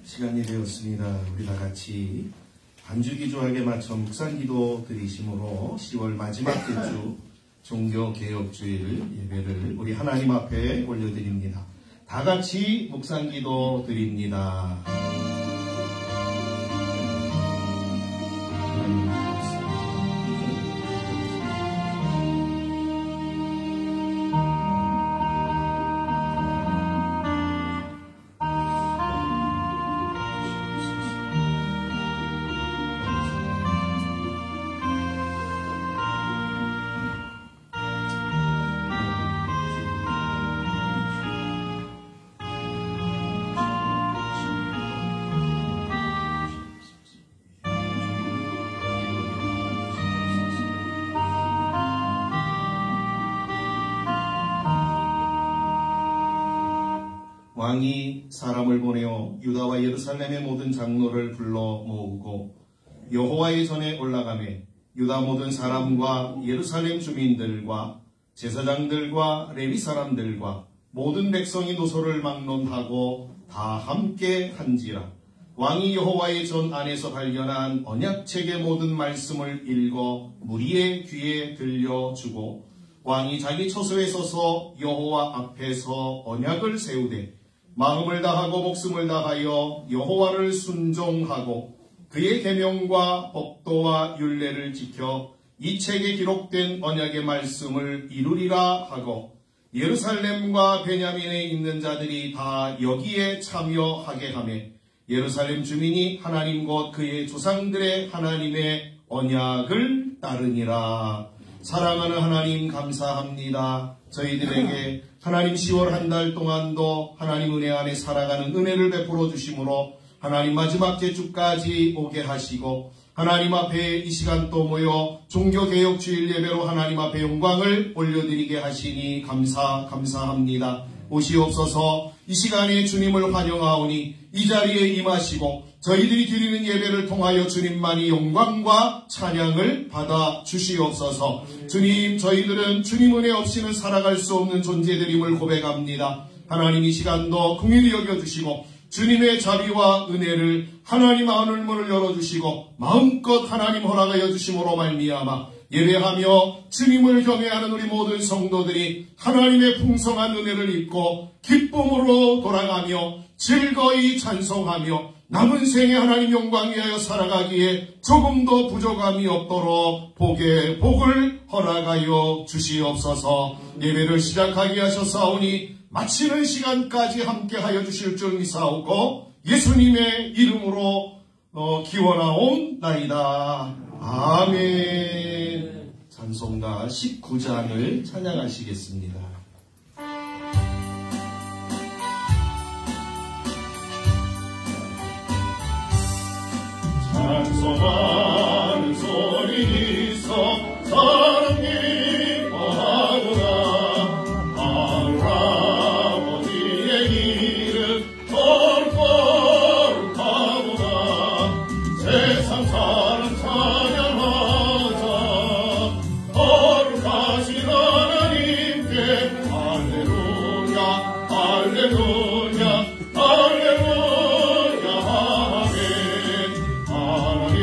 시간이 되었습니다. 우리 다 같이 반주기조하게 맞춰 묵상기도 드리심으로 10월 마지막 주 종교개혁주일 예배를 우리 하나님 앞에 올려드립니다. 다 같이 묵상기도 드립니다. 왕이 사람을 보내어 유다와 예루살렘의 모든 장로를 불러 모으고 여호와의 전에 올라가매 유다 모든 사람과 예루살렘 주민들과 제사장들과 레위 사람들과 모든 백성이 노소를 막론하고 다 함께 한지라. 왕이 여호와의 전 안에서 발견한 언약책의 모든 말씀을 읽어 무리의 귀에 들려주고 왕이 자기 처소에 서서 여호와 앞에서 언약을 세우되 마음을 다하고 목숨을 다하여 여호와를 순종하고 그의 계명과 법도와 율례를 지켜 이 책에 기록된 언약의 말씀을 이루리라 하고 예루살렘과 베냐민에 있는 자들이 다 여기에 참여하게 하매 예루살렘 주민이 하나님 곧 그의 조상들의 하나님의 언약을 따르니라. 사랑하는 하나님 감사합니다. 저희들에게 하나님 10월 한 달 동안도 하나님 은혜 안에 살아가는 은혜를 베풀어 주심으로 하나님 마지막 제주까지 오게 하시고 하나님 앞에 이 시간 또 모여 종교개혁주일 예배로 하나님 앞에 영광을 올려드리게 하시니 감사합니다. 오시옵소서. 이 시간에 주님을 환영하오니 이 자리에 임하시고 저희들이 드리는 예배를 통하여 주님만이 영광과 찬양을 받아 주시옵소서. 주님, 저희들은 주님 은혜 없이는 살아갈 수 없는 존재들임을 고백합니다. 하나님 이 시간도 긍휼히 여겨주시고 주님의 자비와 은혜를 하나님 하늘문을 열어주시고 마음껏 하나님 허락하여 주심으로 말미암아 예배하며 주님을 경외하는 우리 모든 성도들이 하나님의 풍성한 은혜를 입고 기쁨으로 돌아가며 즐거이 찬송하며 남은 생에 하나님 영광 위하여 살아가기에 조금도 부족함이 없도록 복에 복을 허락하여 주시옵소서. 예배를 시작하게 하셨사오니 마치는 시간까지 함께하여 주실 줄 믿사오고 예수님의 이름으로 기원하옵나이다. 아멘. 찬송가 19장을 찬양하시겠습니다. 찬송하는 소리 있어 사랑 기뻐하구나. 할아버지의 길은 거룩거룩하구나. 세상 사람 찬양하자. 거룩하신 하나님께 할렐루야 할렐루야 할렐루야. 하나님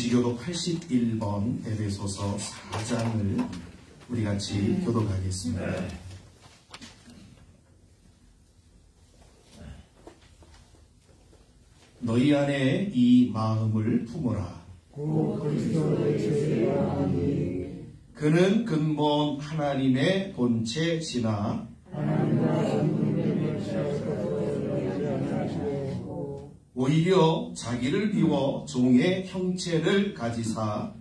동시교도 81번 에베소서 4장을 우리 같이 교독하겠습니다. 너희 안에 이 마음을 품어라. 그는 근본 하나님의 본체시나 오히려 자기를 비워 종의 형체를 가지사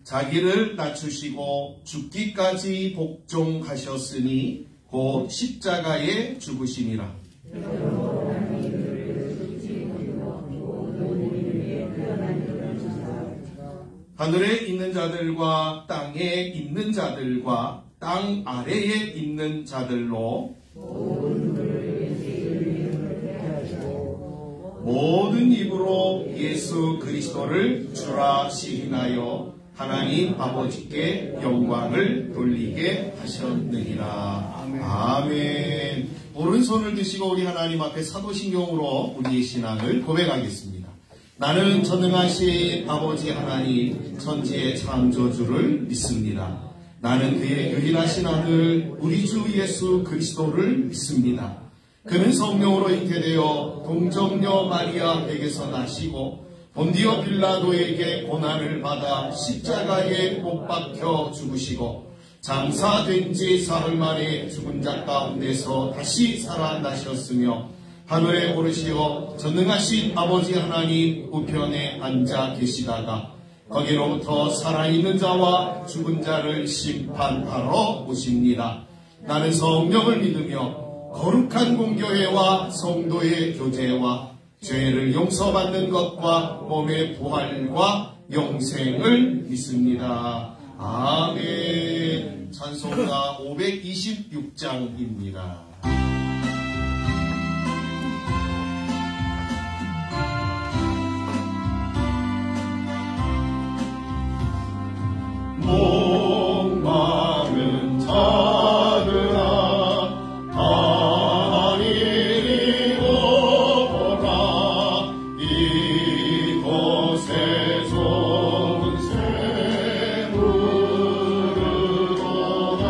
자기를 낮추시고 죽기까지 복종하셨으니 곧 십자가에 죽으시니라. 하늘에 있는 자들과 땅에 있는 자들과 땅 아래에 있는 자들로 모든 입으로 예수 그리스도를 주라 시인하여 하나님 아버지께 영광을 돌리게 하셨느니라. 아멘. 오른손을 드시고 우리 하나님 앞에 사도신경으로 우리의 신앙을 고백하겠습니다. 나는 전능하신 아버지 하나님 천지의 창조주를 믿습니다. 나는 그의 유일하신 아들 우리 주 예수 그리스도를 믿습니다. 그는 성령으로 잉태되어 동정녀 마리아에게서 나시고 본디오 빌라도에게 고난을 받아 십자가에 못 박혀 죽으시고 장사된 지 사흘 만에 죽은 자 가운데서 다시 살아나셨으며 하늘에 오르시어 전능하신 아버지 하나님 우편에 앉아 계시다가 거기로부터 살아있는 자와 죽은 자를 심판하러 오십니다. 나는 성령을 믿으며 거룩한 공교회와 성도의 교제와 죄를 용서받는 것과 몸의 부활과 영생을 믿습니다. 아멘. 찬송가 526장입니다. 목마른 자들아 이리 오라. 이곳에 좋은 샘물을 얻어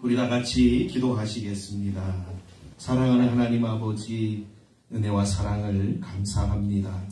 우리 다 같이 기도하시겠습니다. 사랑하는 하나님 아버지, 은혜와 사랑을 감사합니다.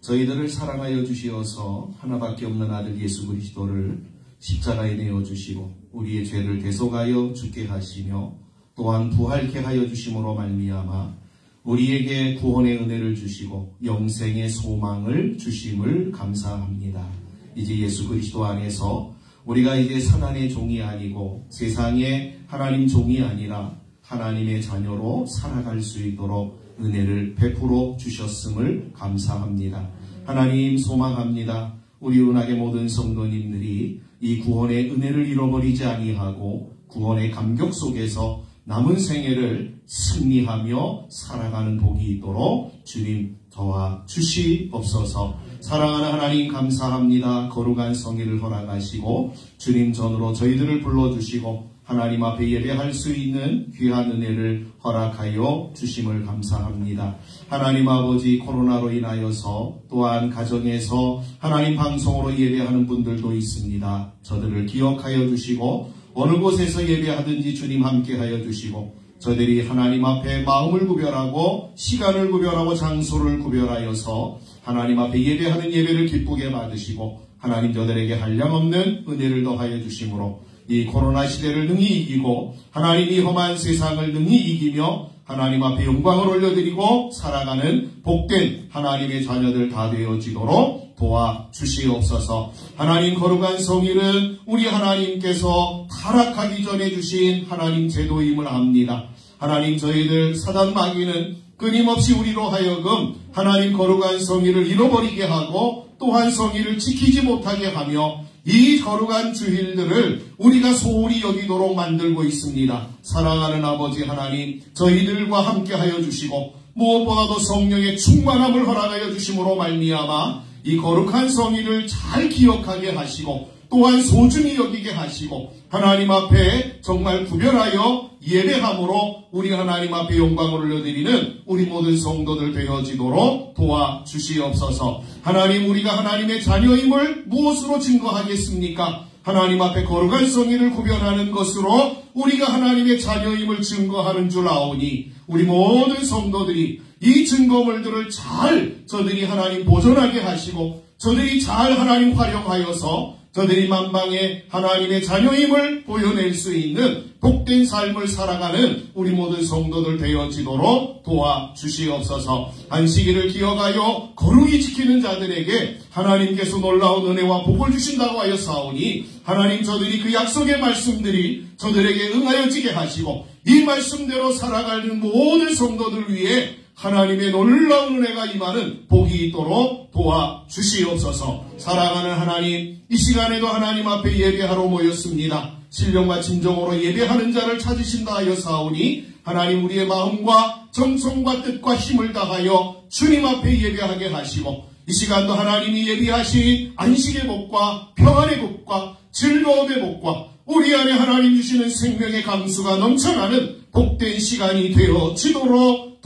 저희들을 사랑하여 주시어서 하나밖에 없는 아들 예수 그리스도를 십자가에 내어주시고 우리의 죄를 대속하여 죽게 하시며 또한 부활케 하여 주심으로 말미암아 우리에게 구원의 은혜를 주시고 영생의 소망을 주심을 감사합니다. 이제 예수 그리스도 안에서 우리가 이제 사단의 종이 아니고 세상의 하나님 종이 아니라 하나님의 자녀로 살아갈 수 있도록 은혜를 베풀어 주셨음을 감사합니다. 하나님 소망합니다. 우리 은하계 모든 성도님들이 이 구원의 은혜를 잃어버리지 아니하고 구원의 감격 속에서 남은 생애를 승리하며 살아가는 복이 있도록 주님 도와주시옵소서. 사랑하는 하나님 감사합니다. 거룩한 성의를 허락하시고 주님 전으로 저희들을 불러주시고 하나님 앞에 예배할 수 있는 귀한 은혜를 허락하여 주심을 감사합니다. 하나님 아버지, 코로나로 인하여서 또한 가정에서 하나님 방송으로 예배하는 분들도 있습니다. 저들을 기억하여 주시고 어느 곳에서 예배하든지 주님 함께하여 주시고 저들이 하나님 앞에 마음을 구별하고 시간을 구별하고 장소를 구별하여서 하나님 앞에 예배하는 예배를 기쁘게 받으시고 하나님 저들에게 한량없는 은혜를 더하여 주심으로 이 코로나 시대를 능히 이기고 하나님 이 험한 세상을 능히 이기며 하나님 앞에 영광을 올려드리고 살아가는 복된 하나님의 자녀들 다 되어지도록 도와주시옵소서. 하나님 거룩한 성일은 우리 하나님께서 타락하기 전에 주신 하나님 제도임을 압니다. 하나님 저희들 사단 마귀는 끊임없이 우리로 하여금 하나님 거룩한 성일을 잃어버리게 하고 또한 성일을 지키지 못하게 하며 이 거룩한 주일들을 우리가 소홀히 여기도록 만들고 있습니다. 사랑하는 아버지 하나님, 저희들과 함께하여 주시고 무엇보다도 성령의 충만함을 허락하여 주심으로 말미암아 이 거룩한 성일을 잘 기억하게 하시고 또한 소중히 여기게 하시고 하나님 앞에 정말 구별하여 예배함으로 우리 하나님 앞에 영광을 올려드리는 우리 모든 성도들 되어지도록 도와주시옵소서. 하나님, 우리가 하나님의 자녀임을 무엇으로 증거하겠습니까? 하나님 앞에 거룩한 성의를 구별하는 것으로 우리가 하나님의 자녀임을 증거하는 줄 아오니 우리 모든 성도들이 이 증거물들을 잘 저들이 하나님 보존하게 하시고 저들이 잘 하나님 활용하여서 저들이 만방에 하나님의 자녀임을 보여낼 수 있는 복된 삶을 살아가는 우리 모든 성도들 되어지도록 도와주시옵소서. 안식일을 기억하여 거룩히 지키는 자들에게 하나님께서 놀라운 은혜와 복을 주신다고 하였사오니 하나님 저들이 그 약속의 말씀들이 저들에게 응하여지게 하시고 이 말씀대로 살아가는 모든 성도들 위해 하나님의 놀라운 은혜가 임하는 복이 있도록 도와주시옵소서. 사랑하는 하나님, 이 시간에도 하나님 앞에 예배하러 모였습니다. 신령과 진정으로 예배하는 자를 찾으신다 하여사오니 하나님 우리의 마음과 정성과 뜻과 힘을 다하여 주님 앞에 예배하게 하시고 이 시간도 하나님이 예비하신 안식의 복과 평안의 복과 즐거움의 복과 우리 안에 하나님 주시는 생명의 강수가 넘쳐나는 복된 시간이 되어지도록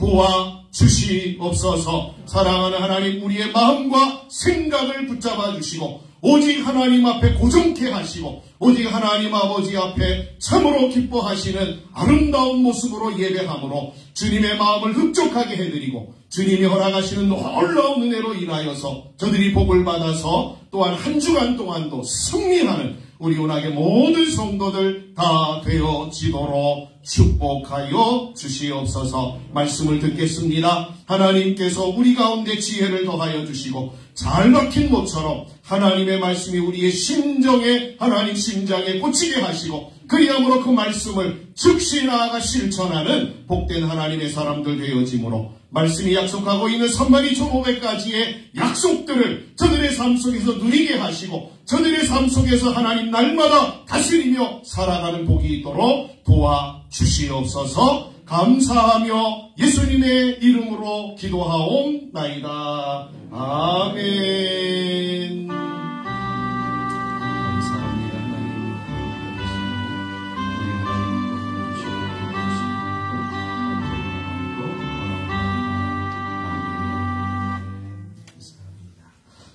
도와주시옵소서. 사랑하는 하나님, 우리의 마음과 생각을 붙잡아 주시고 오직 하나님 앞에 고정케 하시고 오직 하나님 아버지 앞에 참으로 기뻐하시는 아름다운 모습으로 예배함으로 주님의 마음을 흡족하게 해드리고 주님이 허락하시는 놀라운 은혜로 인하여서 저들이 복을 받아서 또한 한 주간 동안도 승리하는 우리 은하계 모든 성도들 다 되어지도록 축복하여 주시옵소서. 말씀을 듣겠습니다. 하나님께서 우리 가운데 지혜를 더하여 주시고 잘 막힌 못처럼 하나님의 말씀이 우리의 심정에 하나님 심장에 꽂히게 하시고 그리함으로 그 말씀을 즉시 나아가 실천하는 복된 하나님의 사람들 되어지므로 말씀이 약속하고 있는 32,500가지의 약속들을 저들의 삶 속에서 누리게 하시고 저들의 삶 속에서 하나님 날마다 다스리며 살아가는 복이 있도록 도와주시옵소서. 감사하며 예수님의 이름으로 기도하옵나이다. 아멘. 감사합니다.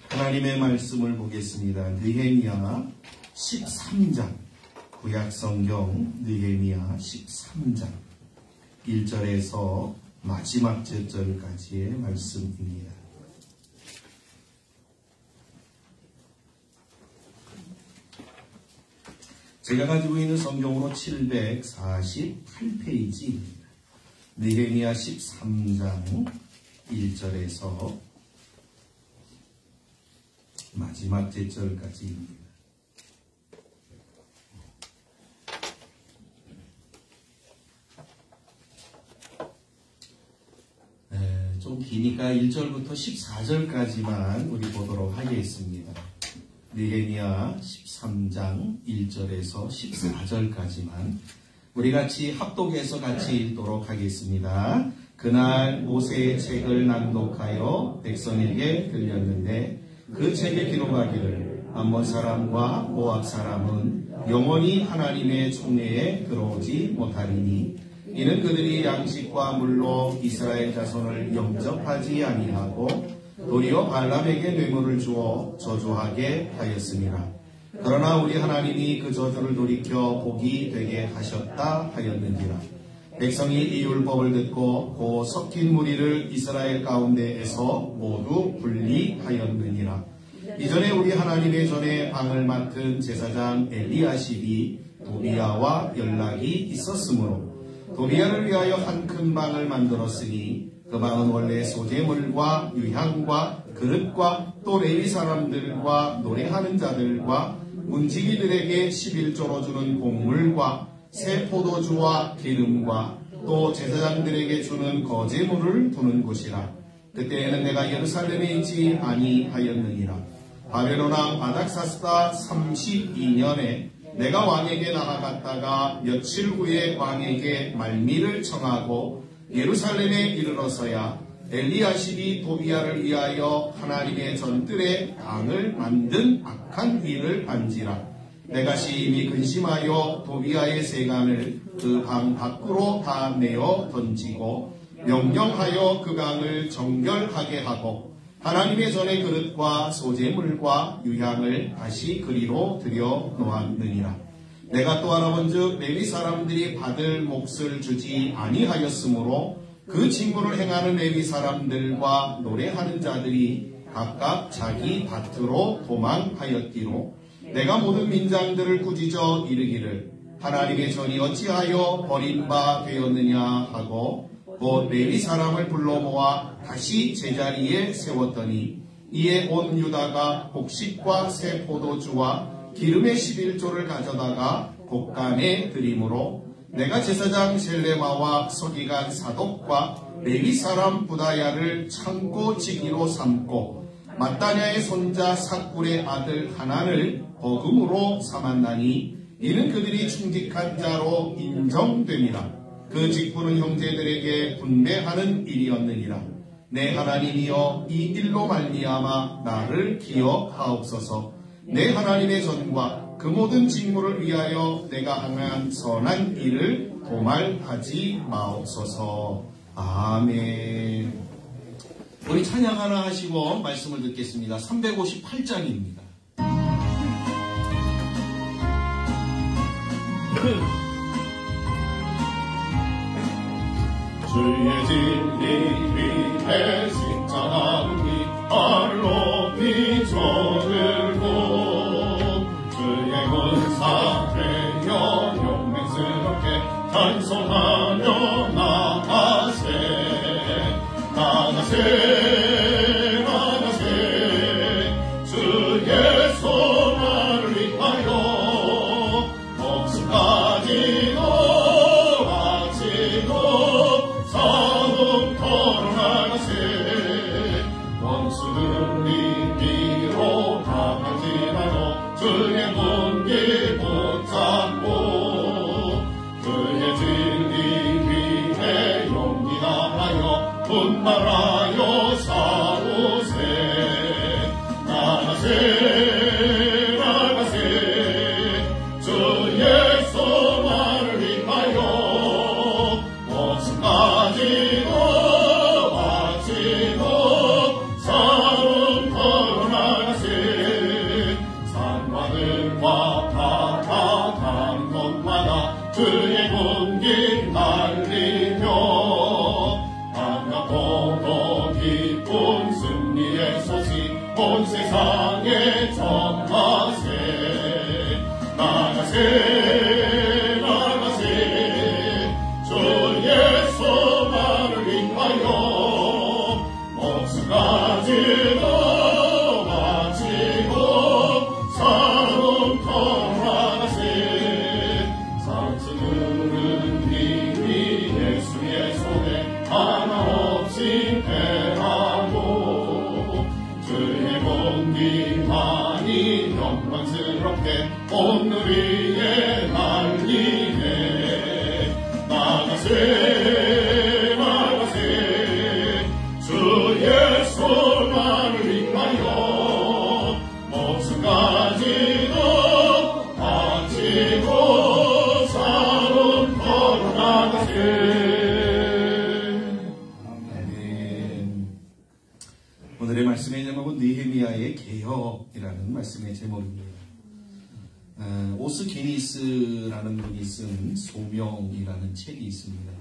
하나님의 말씀을 보겠습니다. 느헤미야 13장 구약성경 느헤미야 13장 1절에서 마지막 절까지의 말씀입니다. 제가 가지고 있는 성경으로 748페이지입니다. 느헤미야 13장 1절에서 마지막 절까지입니다. 좀 기니까 1절부터 14절까지만 우리 보도록 하겠습니다. 느헤미야 13장 1절에서 14절까지만 우리 같이 합독해서 같이 읽도록 하겠습니다. 그날 모세의 책을 낭독하여 백성에게 들렸는데 그 책에 기록하기를 암몬 사람과 모압 사람은 영원히 하나님의 총회에 들어오지 못하리니 이는 그들이 양식과 물로 이스라엘 자손을 영접하지 아니하고 도리어 발람에게 뇌물을 주어 저주하게 하였습니다. 그러나 우리 하나님이 그 저주를 돌이켜 복이 되게 하셨다 하였는지라. 백성이 이 율법을 듣고 그 섞인 무리를 이스라엘 가운데에서 모두 분리하였느니라. 이전에 우리 하나님의 전에 방을 맡은 제사장 엘리야십이 도비야와 연락이 있었으므로 도비야를 위하여 한 큰 방을 만들었으니 그 방은 원래 소재물과 유향과 그릇과 또 레위 사람들과 노래하는 자들과 문지기들에게 11조로 주는 곡물과 새 포도주와 기름과 또 제사장들에게 주는 거제물을 두는 곳이라. 그때에는 내가 예루살렘에 있지 아니하였느니라. 바벨론 왕 아닥사스다 32년에 내가 왕에게 나아갔다가 며칠 후에 왕에게 말미를 청하고 예루살렘에 이르러서야 엘리야십이 도비야를 위하여 하나님의 전뜰에 방을 만든 악한 일을 안지라. 내가 심히 근심하여 도비야의 세간을 그 방 밖으로 다 내어 던지고 명령하여 그 강을 정결하게 하고 하나님의 전의 그릇과 소재물과 유향을 다시 그리로 들여 놓았느니라. 내가 또 알아본즉 레위 사람들이 받을 몫을 주지 아니하였으므로 그 직무를 행하는 레위 사람들과 노래하는 자들이 각각 자기 밭으로 도망하였기로 내가 모든 민장들을 꾸짖어 이르기를 하나님의 전이 어찌하여 버린 바 되었느냐 하고 곧 레위 사람을 불러 모아 다시 제자리에 세웠더니 이에 온 유다가 곡식과 새 포도주와 기름의 11조를 가져다가 곡간에 드림으로 내가 제사장 셀레마와 서기관 사독과 레위 사람 부다야를 창고지기로 삼고 matthaniah의 손자 삭굴의 아들 하난을 버금으로 삼았나니 이는 그들이 충직한 자로 인정됨이라. 그 직분은 형제들에게 분배하는 일이었느니라. 내 하나님이여 이 일로 말미암아 나를 기억하옵소서. 내 하나님의 전과 그 모든 직무를 위하여 내가 행한 선한 일을 도말하지 마옵소서. 아멘. 우리 찬양 하나 하시고 말씀을 듣겠습니다. 358장입니다. 주의 진리 위에 승천하기 알로 비춰들고 주의 군사되어 용맹스럽게 찬송하며 나가세 주의 소망을 위하여 목숨까지도 바치고 사동토록 나가세 원수들이 뒤로 나가지라도 주의 문기 붙잡고 그의 진리 위에 용기 다하여 분발하여 싸우세 나가세 주의 소망을 위하여 목숨까지도 바치고 사름터로 나가세 산과 들과 바다 강도 주의 군기 날리며 반갑고도 기쁜 승리의 소식 온 세상에 전하세. 나가세 나가세 주의 소망을 위하여 목숨까지도 바치고 사는 걸어가세. 상승은 이미 예수의 손에 하나 없이 패하고 주의 공기만이 영광스럽게 온 우리의 날리네. 나가세 나가세 주의 소망을 위하여 목숨까지도 바치고 사는 걸어나가세. 아멘. 오늘의 말씀의 제목은 느헤미야의 개혁이라는 말씀의 제목입니다. 오스 기니스라는 분이 쓴 소명이라는 책이 있습니다.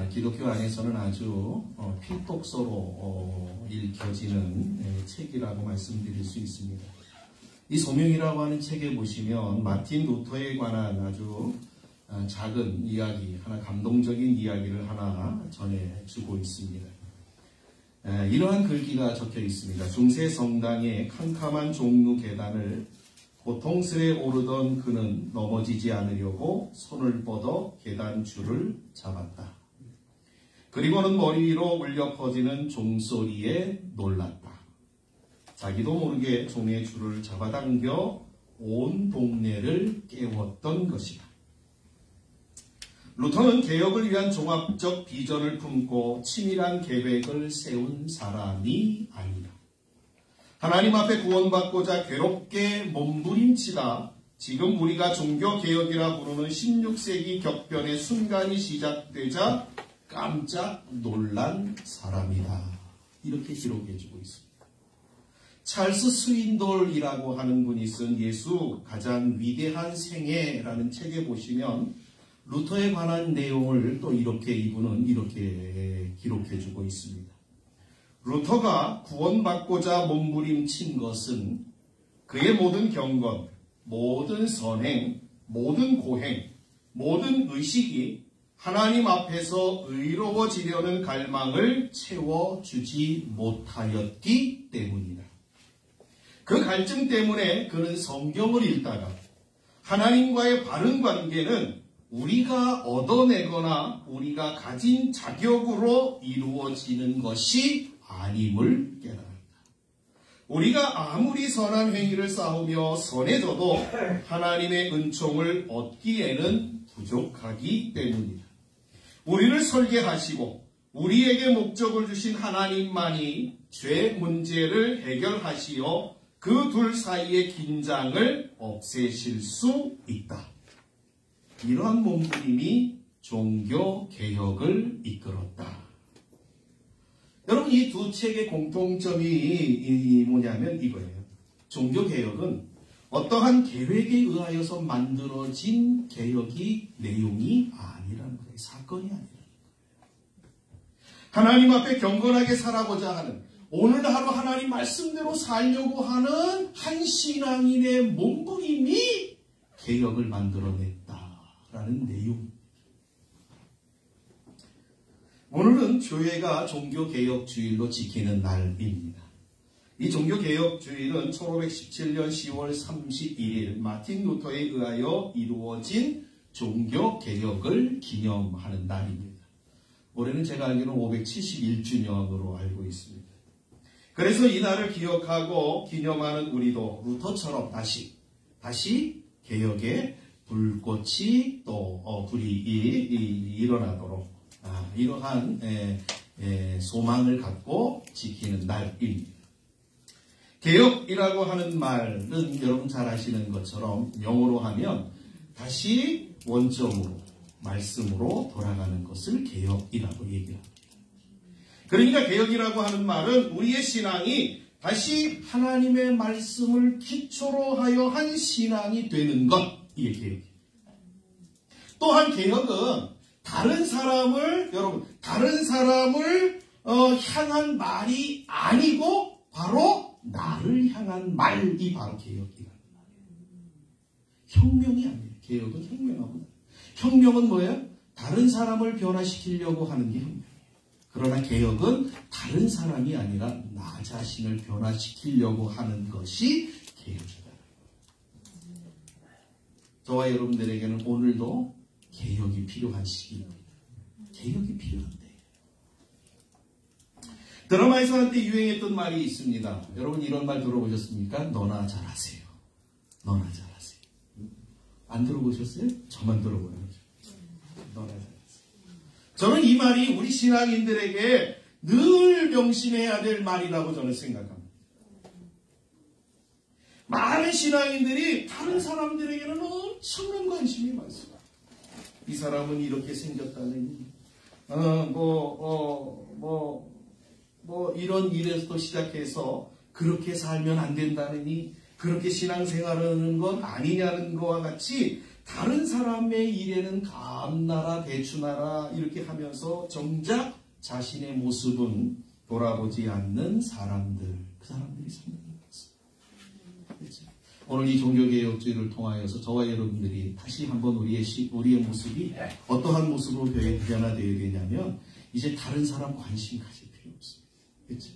기독교 안에서는 아주 필독서로 읽혀지는 책이라고 말씀드릴 수 있습니다. 이 소명이라고 하는 책에 보시면 마틴 루터에 관한 아주 작은 이야기, 하나 감동적인 이야기를 하나 전해주고 있습니다. 이러한 글귀가 적혀 있습니다. 중세 성당의 캄캄한 종루 계단을 고통스레 오르던 그는 넘어지지 않으려고 손을 뻗어 계단줄을 잡았다. 그리고는 머리 위로 울려 퍼지는 종소리에 놀랐다. 자기도 모르게 종의 줄을 잡아당겨 온 동네를 깨웠던 것이다. 루터는 개혁을 위한 종합적 비전을 품고 치밀한 계획을 세운 사람이 아니다. 하나님 앞에 구원받고자 괴롭게 몸부림치다 지금 우리가 종교개혁이라 부르는 16세기 격변의 순간이 시작되자 깜짝 놀란 사람이다. 이렇게 기록해주고 있습니다. 찰스 스윈돌이라고 하는 분이 쓴 예수 가장 위대한 생애라는 책에 보시면 루터에 관한 내용을 또 이분은 이렇게 기록해주고 있습니다. 루터가 구원받고자 몸부림친 것은 그의 모든 경건, 모든 선행, 모든 고행, 모든 의식이 하나님 앞에서 의로워지려는 갈망을 채워주지 못하였기 때문이다. 그 갈증 때문에 그는 성경을 읽다가 하나님과의 바른 관계는 우리가 얻어내거나 우리가 가진 자격으로 이루어지는 것이 아님을 깨달았다. 우리가 아무리 선한 행위를 쌓으며 선해져도 하나님의 은총을 얻기에는 부족하기 때문이다. 우리를 설계하시고 우리에게 목적을 주신 하나님만이 죄 문제를 해결하시어 그 둘 사이의 긴장을 없애실 수 있다. 이러한 몸부림이 종교개혁을 이끌었다. 여러분, 이 두 책의 공통점이 뭐냐면 이거예요. 종교개혁은 어떠한 계획에 의하여서 만들어진 개혁이 내용이 아니라는 거예요. 사건이 아니라는 거예요. 하나님 앞에 경건하게 살아보자 하는, 오늘 하루 하나님 말씀대로 살려고 하는 한 신앙인의 몸부림이 개혁을 만들어냈다라는 내용. 오늘은 교회가 종교개혁주일로 지키는 날입니다. 이 종교개혁주일은 1517년 10월 31일 마틴 루터에 의하여 이루어진 종교개혁을 기념하는 날입니다. 올해는 제가 알기로는 571주년으로 알고 있습니다. 그래서 이 날을 기억하고 기념하는 우리도 루터처럼 다시 개혁의 불꽃이 또 불이 일어나도록 이러한 소망을 갖고 지키는 날입니다. 개혁이라고 하는 말은 여러분 잘 아시는 것처럼 영어로 하면 다시 원점으로, 말씀으로 돌아가는 것을 개혁이라고 얘기합니다. 그러니까 개혁이라고 하는 말은 우리의 신앙이 다시 하나님의 말씀을 기초로 하여 한 신앙이 되는 것, 이게 개혁입니다. 또한 개혁은 다른 사람을 향한 말이 아니고 바로 나를 향한 말이 바로 개혁이라는 말이에요. 혁명이 아니에요. 개혁은 혁명하고. 혁명은 뭐예요? 다른 사람을 변화시키려고 하는 게 혁명이에요. 그러나 개혁은 다른 사람이 아니라 나 자신을 변화시키려고 하는 것이 개혁이다. 저와 여러분들에게는 오늘도 개혁이 필요한 시기입니다. 개혁이 필요한데. 드라마에서 한때 유행했던 말이 있습니다. 여러분 이런 말 들어보셨습니까? 너나 잘하세요. 너나 잘하세요. 안 들어보셨어요? 저만 들어보는 거죠. 너나 잘하세요. 저는 이 말이 우리 신앙인들에게 늘 명심해야 될 말이라고 저는 생각합니다. 많은 신앙인들이 다른 사람들에게는 엄청난 관심이 많습니다. 이 사람은 이렇게 생겼다느니, 이런 일에서도 시작해서 그렇게 살면 안 된다느니, 그렇게 신앙생활하는 건 아니냐는 것과 같이 다른 사람의 일에는 감나라 대추나라 이렇게 하면서 정작 자신의 모습은 돌아보지 않는 사람들, 그 사람들이 상당히 많습니다. 그렇죠? 오늘 이 종교개혁주의를 통하여서 저와 여러분들이 다시 한번 우리의 모습이 어떠한 모습으로 변화되어야 되냐면 이제 다른 사람 관심 가질 필요 없습니다. 그렇죠?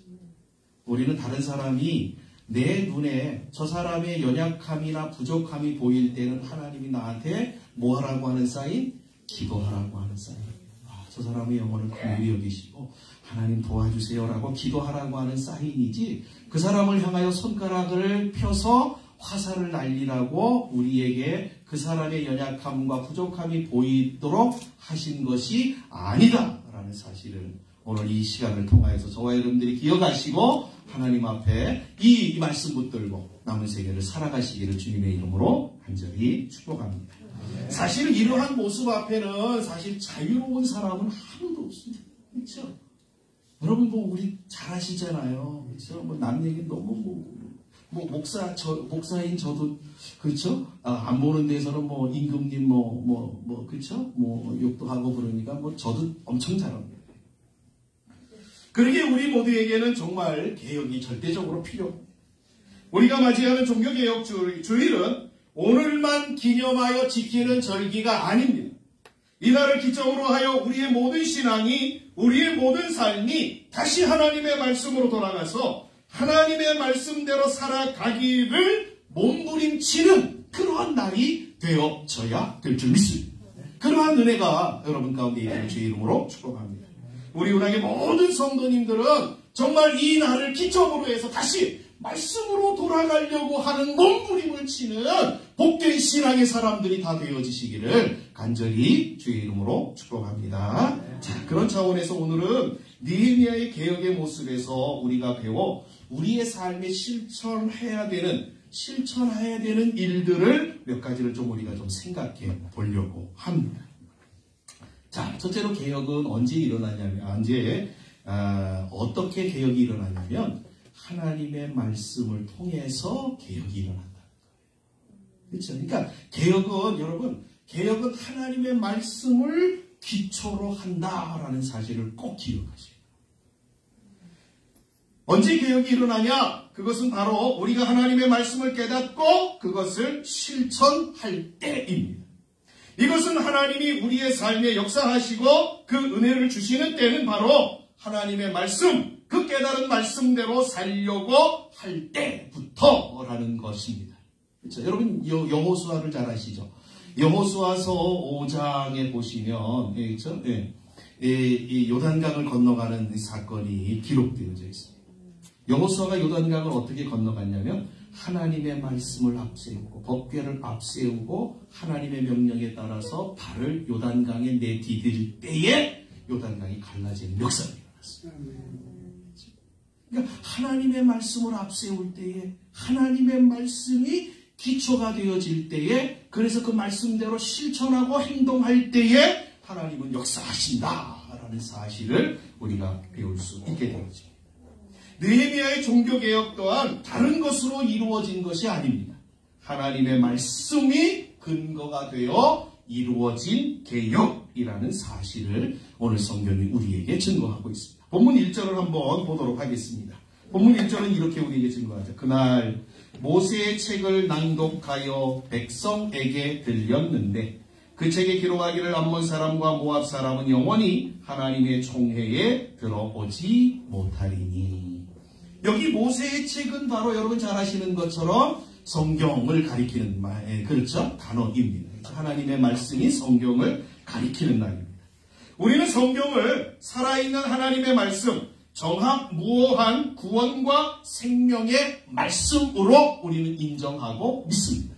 우리는 다른 사람이 내 눈에 저 사람의 연약함이나 부족함이 보일 때는 하나님이 나한테 뭐 하라고 하는 사인? 기도하라고 하는 사인. 저 사람의 영혼을 긍휼히 여기시고 하나님 도와주세요라고 기도하라고 하는 사인이지, 그 사람을 향하여 손가락을 펴서 화살을 날리라고 우리에게 그 사람의 연약함과 부족함이 보이도록 하신 것이 아니다라는 사실을 오늘 이 시간을 통하여서 저와 여러분들이 기억하시고 하나님 앞에 이 말씀 붙들고 남은 세계를 살아가시기를 주님의 이름으로 간절히 축복합니다. 사실 이러한 모습 앞에는 사실 자유로운 사람은 아무도 없습니다. 그렇죠? 여러분 우리 잘 아시잖아요. 그렇죠? 남 얘기 너무 목사인 저도 그렇죠? 안 보는 데서는 임금님 그렇죠? 욕도 하고 그러니까 저도 엄청 잘합니다. 그러기에 우리 모두에게는 정말 개혁이 절대적으로 필요합니다. 우리가 맞이하는 종교개혁주의는 오늘만 기념하여 지키는 절기가 아닙니다. 이날을 기점으로 하여 우리의 모든 신앙이, 우리의 모든 삶이 다시 하나님의 말씀으로 돌아가서 하나님의 말씀대로 살아가기를 몸부림치는 그러한 날이 되어져야 될 줄 믿습니다. 그러한 은혜가 여러분 가운데 있기를 주의 이름으로 축복합니다. 우리 운항의 모든 성도님들은 정말 이 날을 기점으로 해서 다시 말씀으로 돌아가려고 하는 몸부림을 치는 복된 신앙의 사람들이 다 되어지시기를 간절히 주의 이름으로 축복합니다. 자, 그런 차원에서 오늘은 느헤미야의 개혁의 모습에서 우리가 배워 우리의 삶에 실천해야 되는 일들을 몇 가지를 좀 우리가 좀 생각해 보려고 합니다. 자, 첫째로 개혁은 어떻게 개혁이 일어나냐면 하나님의 말씀을 통해서 개혁이 일어난다는 거예요. 그렇죠? 그러니까 개혁은 하나님의 말씀을 기초로 한다라는 사실을 꼭 기억하세요. 언제 개혁이 일어나냐? 그것은 바로 우리가 하나님의 말씀을 깨닫고 그것을 실천할 때입니다. 이것은 하나님이 우리의 삶에 역사하시고 그 은혜를 주시는 때는 바로 하나님의 말씀, 그 깨달은 말씀대로 살려고 할 때부터라는 것입니다. 그렇죠? 여러분 여호수아를 잘 아시죠? 여호수아서 5장에 보시면 그렇죠? 이 요단강을 건너가는 사건이 기록되어져 있습니다. 여호수아가 요단강을 어떻게 건너갔냐면 하나님의 말씀을 앞세우고 법궤를 앞세우고 하나님의 명령에 따라서 발을 요단강에 내디딜 때에 요단강이 갈라지는 역사가 일어났습니다. 그러니까 하나님의 말씀을 앞세울 때에 하나님의 말씀이 기초가 되어질 때에 그래서 그 말씀대로 실천하고 행동할 때에 하나님은 역사하신다라는 사실을 우리가 배울 수 있게 되어집니다. 느헤미야의 종교개혁 또한 다른 것으로 이루어진 것이 아닙니다. 하나님의 말씀이 근거가 되어 이루어진 개혁이라는 사실을 오늘 성경이 우리에게 증거하고 있습니다. 본문 1절을 한번 보도록 하겠습니다. 본문 1절은 이렇게 우리에게 증거하죠. 그날 모세의 책을 낭독하여 백성에게 들렸는데 그 책에 기록하기를 암몬 사람과 모압 사람은 영원히 하나님의 총회에 들어오지 못하리니. 여기 모세의 책은 바로 여러분 잘 아시는 것처럼 성경을 가리키는 그렇죠? 단어입니다. 하나님의 말씀이 성경을 가리키는 날입니다. 우리는 성경을 살아있는 하나님의 말씀, 정확무오한 구원과 생명의 말씀으로 우리는 인정하고 믿습니다.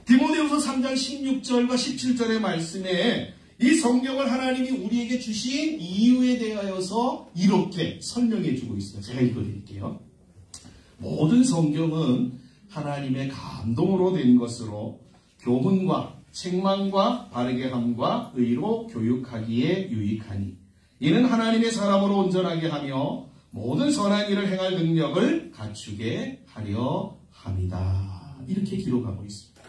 디모데후서 3장 16절과 17절의 말씀에 이 성경을 하나님이 우리에게 주신 이유에 대하여서 이렇게 설명해 주고 있습니다. 제가 읽어드릴게요. 모든 성경은 하나님의 감동으로 된 것으로 교훈과 책망과 바르게 함과 의로 교육하기에 유익하니 이는 하나님의 사람으로 온전하게 하며 모든 선한 일을 행할 능력을 갖추게 하려 함이다. 이렇게 기록하고 있습니다.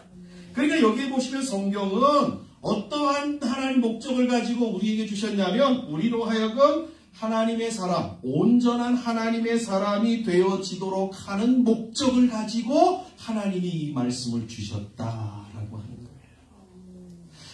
그러니까 여기에 보시면 성경은 어떠한 하나님 목적을 가지고 우리에게 주셨냐면 우리로 하여금 하나님의 사람, 온전한 하나님의 사람이 되어지도록 하는 목적을 가지고 하나님이 이 말씀을 주셨다라고 하는 거예요.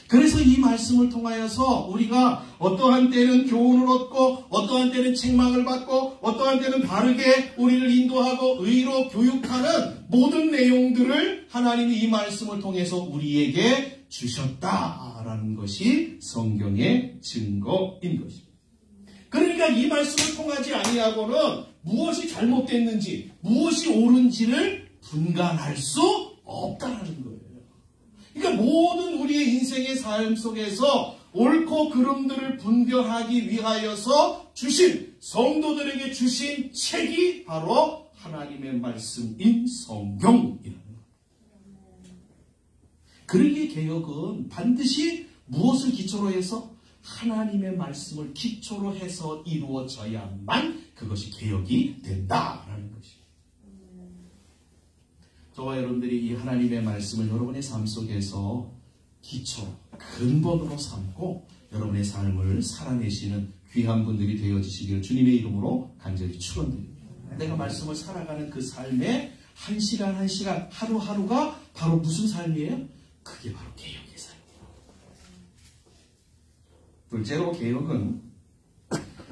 그래서 이 말씀을 통하여서 우리가 어떠한 때는 교훈을 얻고 어떠한 때는 책망을 받고 어떠한 때는 바르게 우리를 인도하고 의로 교육하는 모든 내용들을 하나님이 이 말씀을 통해서 우리에게 주셨다라는 것이 성경의 증거인 것입니다. 그러니까 이 말씀을 통하지 아니하고는 무엇이 잘못됐는지 무엇이 옳은지를 분간할 수 없다는 거예요. 그러니까 모든 우리의 인생의 삶 속에서 옳고 그름들을 분별하기 위하여서 주신 성도들에게 주신 책이 바로 하나님의 말씀인 성경이라는 거예요. 그러기에 개혁은 반드시 무엇을 기초로 해서 하나님의 말씀을 기초로 해서 이루어져야만 그것이 개혁이 된다라는 것입니다. 저와 여러분들이 이 하나님의 말씀을 여러분의 삶 속에서 기초, 근본으로 삼고 여러분의 삶을 살아내시는 귀한 분들이 되어지시기를 주님의 이름으로 간절히 축원드립니다. 내가 말씀을 살아가는 그 삶의 한 시간 한 시간 하루하루가 바로 무슨 삶이에요? 그게 바로 개혁의 삶이에요. 둘째로 개혁은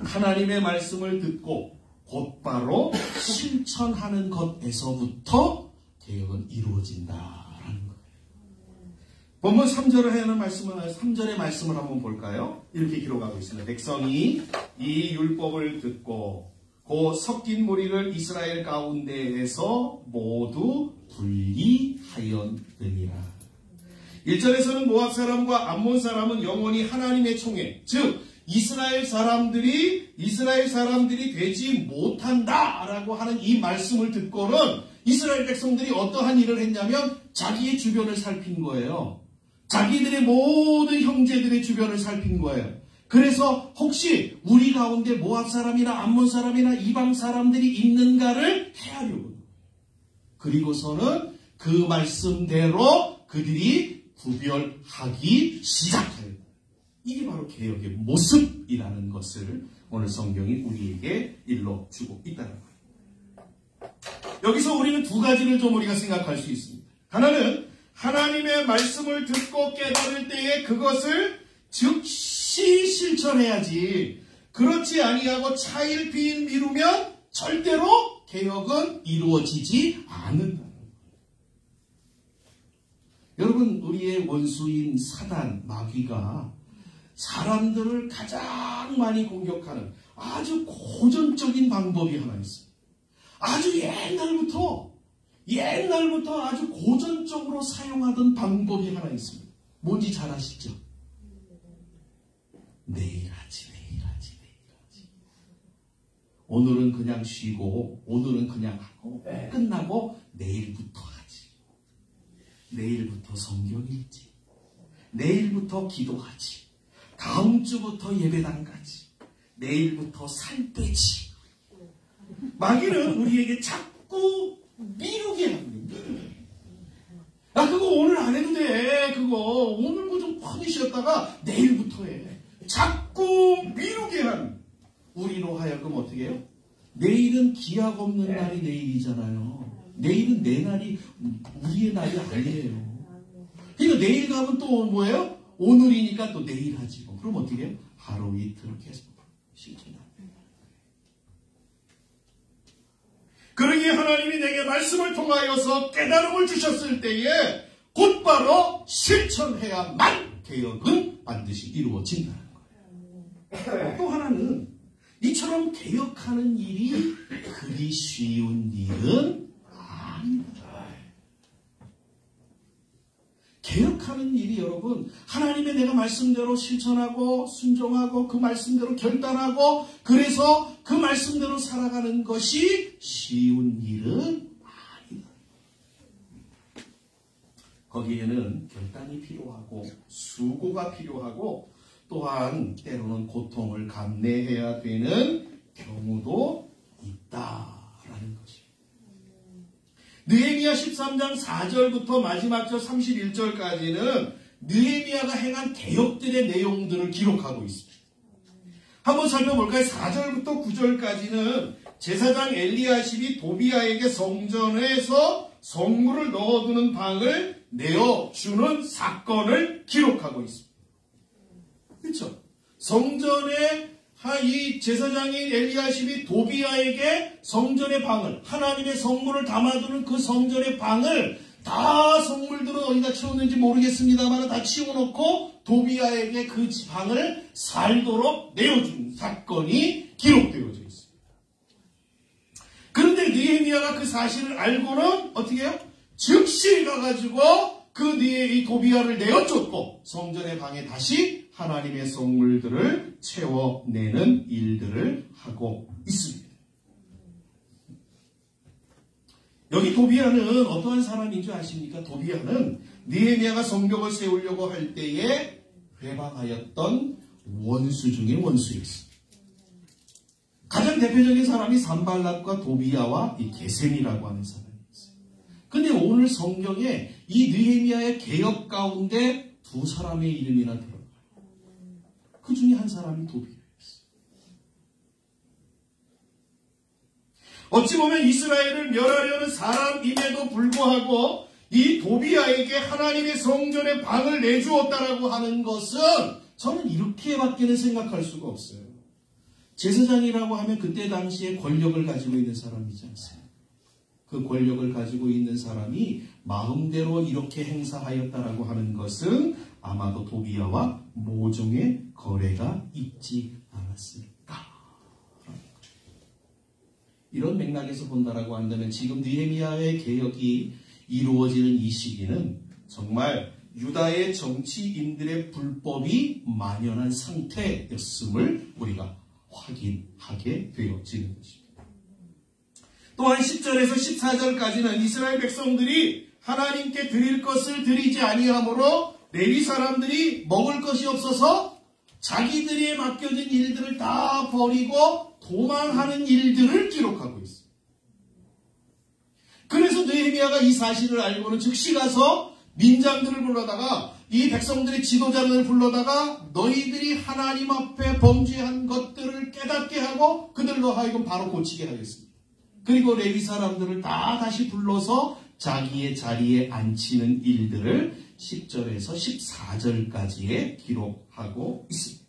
하나님의 말씀을 듣고 곧바로 실천하는 것에서부터 개혁은 이루어진다라는 거예요. 본문 3절을 하는 말씀은 3절의 말씀을 한번 볼까요? 이렇게 기록하고 있습니다. 백성이 이 율법을 듣고 그 섞인 무리를 이스라엘 가운데에서 모두 분리하였느니라. 1절에서는 모압 사람과 암몬 사람은 영원히 하나님의 총회, 즉 이스라엘 사람들이 되지 못한다라고 하는 이 말씀을 듣고는 이스라엘 백성들이 어떠한 일을 했냐면 자기의 주변을 살핀 거예요. 자기들의 모든 형제들의 주변을 살핀 거예요. 그래서 혹시 우리 가운데 모압 사람이나 암몬 사람이나 이방 사람들이 있는가를 헤아려고. 그리고서는 그 말씀대로 그들이 구별하기 시작해요. 이게 바로 개혁의 모습이라는 것을 오늘 성경이 우리에게 일러주고 있다는 거예요. 여기서 우리는 두 가지를 좀 우리가 생각할 수 있습니다. 하나는 하나님의 말씀을 듣고 깨달을 때에 그것을 즉시 실천해야지. 그렇지 아니하고 차일피일 미루면 절대로 개혁은 이루어지지 않는다. 여러분, 우리의 원수인 사단, 마귀가 사람들을 가장 많이 공격하는 아주 고전적인 방법이 하나 있습니다. 아주 옛날부터 아주 고전적으로 사용하던 방법이 하나 있습니다. 뭔지 잘 아시죠? 내일 하지. 오늘은 그냥 쉬고, 오늘은 그냥 하고, 끝나고 내일부터 하지. 내일부터 성경 읽지. 내일부터 기도하지. 다음 주부터 예배당 가지. 내일부터 살 빼지. 마귀는 우리에게 자꾸 미루게 합니다. 야, 그거 오늘 안 해도 돼. 그거 오늘 뭐 좀 하려다가 내일부터 해. 자꾸 미루게 한 우리로 하여금 어떻게 해요? 내일은 기약 없는 날이 내일이잖아요. 내일은 내 날이 우리의 날이 아니에요. 그러니까 내일 가면 또 뭐예요? 오늘이니까 또 내일 하지 뭐. 그럼 어떻게 해요? 하루 이틀 계속 실천하는 거예요. 그러기에 하나님이 내게 말씀을 통하여서 깨달음을 주셨을 때에 곧바로 실천해야만 개혁은 반드시 이루어진다는 거예요. 또 하나는 이처럼 개혁하는 일이 그리 쉬운 일은 아닙니다. 개혁하는 일이 여러분 하나님의 내가 말씀대로 실천하고 순종하고 그 말씀대로 결단하고 그래서 그 말씀대로 살아가는 것이 쉬운 일은 아니다. 거기에는 결단이 필요하고 수고가 필요하고 또한 때로는 고통을 감내해야 되는 경우도 있다라는 것입니다. 느헤미야 13장 4절부터 마지막 절 31절까지는 느헤미야가 행한 개혁들의 내용들을 기록하고 있습니다. 한번 살펴볼까요? 4절부터 9절까지는 제사장 엘리야십이 도비야에게 성전에서 성물을 넣어두는 방을 내어주는 사건을 기록하고 있습니다. 그렇죠? 성전에 이 제사장인 엘리야십이 도비야에게 성전의 방을 하나님의 성물을 담아두는 그 성전의 방을 다 성물들은 어디다 치웠는지 모르겠습니다만 다 치워놓고 도비야에게 그 방을 살도록 내어준 사건이 기록되어져 있습니다. 그런데 느헤미야가 그 사실을 알고는 어떻게 해요? 즉시 가가지고 이 도비야를 내어줬고 성전의 방에 다시 하나님의 성물들을 채워내는 일들을 하고 있습니다. 여기 도비야는 어떠한 사람인 줄 아십니까? 도비야는 느헤미야가 성벽을 세우려고 할 때에 회방하였던 원수 중에 원수였습니다. 가장 대표적인 사람이 산발락과 도비야와 이 게셈이라고 하는 사람이었어요. 근데 오늘 성경에 이 느헤미야의 개혁 가운데 두 사람의 이름이나 들어가요. 그 중에 한 사람이 도비야였어요. 어찌 보면 이스라엘을 멸하려는 사람임에도 불구하고 이 도비야에게 하나님의 성전의 방을 내주었다라고 하는 것은 저는 이렇게밖에는 생각할 수가 없어요. 제사장이라고 하면 그때 당시에 권력을 가지고 있는 사람이지 않습니까? 그 권력을 가지고 있는 사람이 마음대로 이렇게 행사하였다라고 하는 것은 아마도 도비야와 모종의 거래가 있지 않았을까. 이런 맥락에서 본다라고 한다면 지금 느헤미야의 개혁이 이루어지는 이 시기는 정말 유다의 정치인들의 불법이 만연한 상태였음을 우리가 확인하게 되어지는 것입니다. 또한 10절에서 14절까지는 이스라엘 백성들이 하나님께 드릴 것을 드리지 아니하므로 레위 사람들이 먹을 것이 없어서 자기들이 맡겨진 일들을 다 버리고 도망하는 일들을 기록하고 있습니다. 그래서 느헤미야가 이 사실을 알고는 즉시 가서 민장들을 불러다가 이 백성들의 지도자들을 불러다가 너희들이 하나님 앞에 범죄한 것들을 깨닫게 하고 그들로 하여금 바로 고치게 하겠습니다. 그리고 레위 사람들을 다 다시 불러서 자기의 자리에 앉히는 일들을 10절에서 14절까지에 기록하고 있습니다.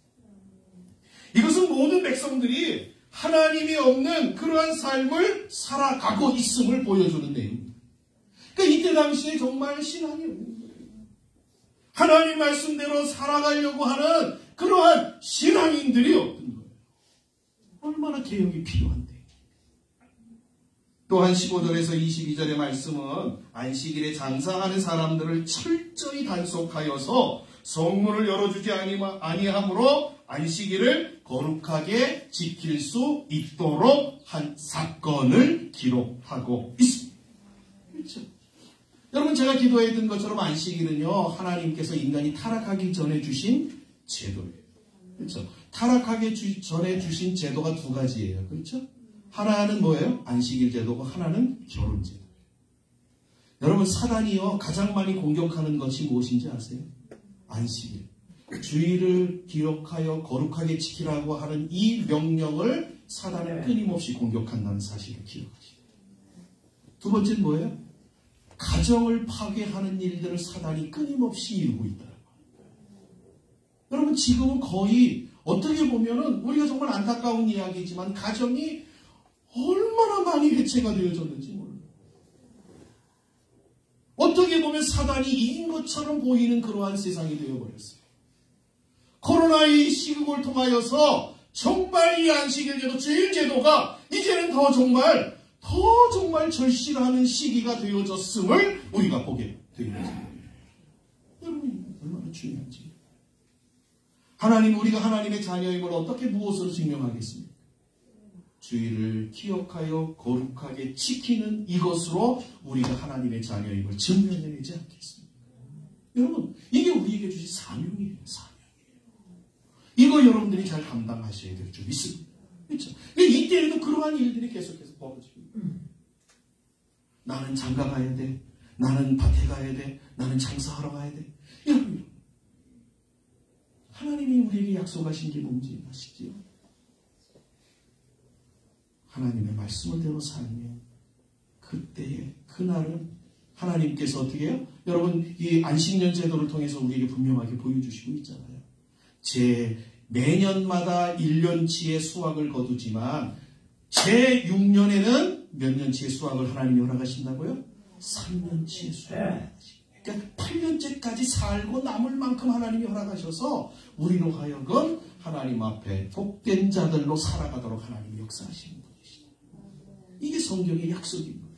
이것은 모든 백성들이 하나님이 없는 그러한 삶을 살아가고 있음을 보여주는 내용입니다. 그러니까 이때 당시에 정말 신앙이 없는 거예요. 하나님 말씀대로 살아가려고 하는 그러한 신앙인들이 없는 거예요. 얼마나 개혁이 필요한데. 또한 15절에서 22절의 말씀은 안식일에 장사하는 사람들을 철저히 단속하여서 성문을 열어주지 아니하므로 안식일을 거룩하게 지킬 수 있도록 한 사건을 기록하고 있습니다. 그렇죠? 여러분 제가 기도했던 것처럼 안식일은요 하나님께서 인간이 타락하기 전에 주신 제도예요. 그렇죠? 타락하기 전에 주신 제도가 두 가지예요. 그렇죠? 하나는 뭐예요? 안식일 제도고 하나는 결혼 제도. 여러분 사단이요 가장 많이 공격하는 것이 무엇인지 아세요? 안식일. 주의를 기억하여 거룩하게 지키라고 하는 이 명령을 사단은 끊임없이 공격한다는 사실을 기억하시죠. 두 번째는 뭐예요? 가정을 파괴하는 일들을 사단이 끊임없이 이루고 있다는 거예요. 여러분, 지금은 거의 어떻게 보면은 우리가 정말 안타까운 이야기지만 가정이 얼마나 많이 해체가 되어졌는지 몰라요. 어떻게 보면 사단이 이긴 것처럼 보이는 그러한 세상이 되어버렸어요. 코로나의 시국을 통하여서 정말 이 안식일제도 주일제도가 이제는 더 정말 절실하는 시기가 되어졌음을 우리가 보게 되었습니다. 여러분, 얼마나 중요한지. 우리가 하나님의 자녀임을 어떻게 무엇으로 증명하겠습니까? 주의를 기억하여 거룩하게 지키는 이것으로 우리가 하나님의 자녀임을 증명해내지 않겠습니까? 여러분, 이게 우리에게 주신 사명이에요. 이거 여러분들이 잘 감당하셔야 될 줄 믿습니다. 그렇죠? 이때에도 그러한 일들이 계속해서 벌어지고, 나는 장가 가야 돼, 나는 밭에 가야 돼, 나는 장사하러 가야 돼. 여러분, 하나님이 우리에게 약속하신 게 뭔지 아시지요? 하나님의 말씀을대로 살면 그때에 그날은 하나님께서 어떻게 해요? 여러분, 이 안식년 제도를 통해서 우리에게 분명하게 보여주시고 있잖아요. 매년마다 1년치의 수확을 거두지만 제 6년에는 몇 년치의 수확을 하나님이 허락하신다고요? 3년치의 수확을 허락하십니다. 그러니까 8년째까지 살고 남을 만큼 하나님이 허락하셔서 우리로 하여금 하나님 앞에 복된 자들로 살아가도록 하나님이 역사하시는 분이시죠. 이게 성경의 약속입니다.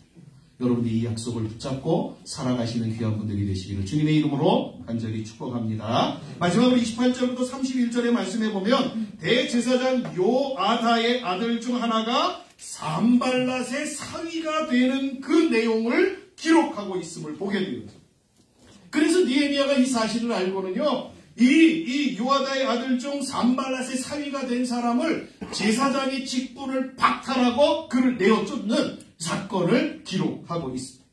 여러분들이 이 약속을 붙잡고 살아가시는 귀한 분들이 되시기를 주님의 이름으로 간절히 축복합니다. 마지막으로 28절부터 31절의 말씀에 보면 대제사장 요아다의 아들 중 하나가 산발랏의 사위가 되는 그 내용을 기록하고 있음을 보게 되었죠. 그래서 느헤미야가 이 사실을 알고는요, 이 요아다의 아들 중 산발랏의 사위가 된 사람을 제사장의 직분을 박탈하고 그를 내어쫓는 사건을 기록하고 있습니다.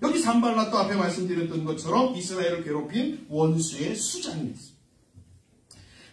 여기 산발랏도 앞에 말씀드렸던 것처럼 이스라엘을 괴롭힌 원수의 수장이었습니다.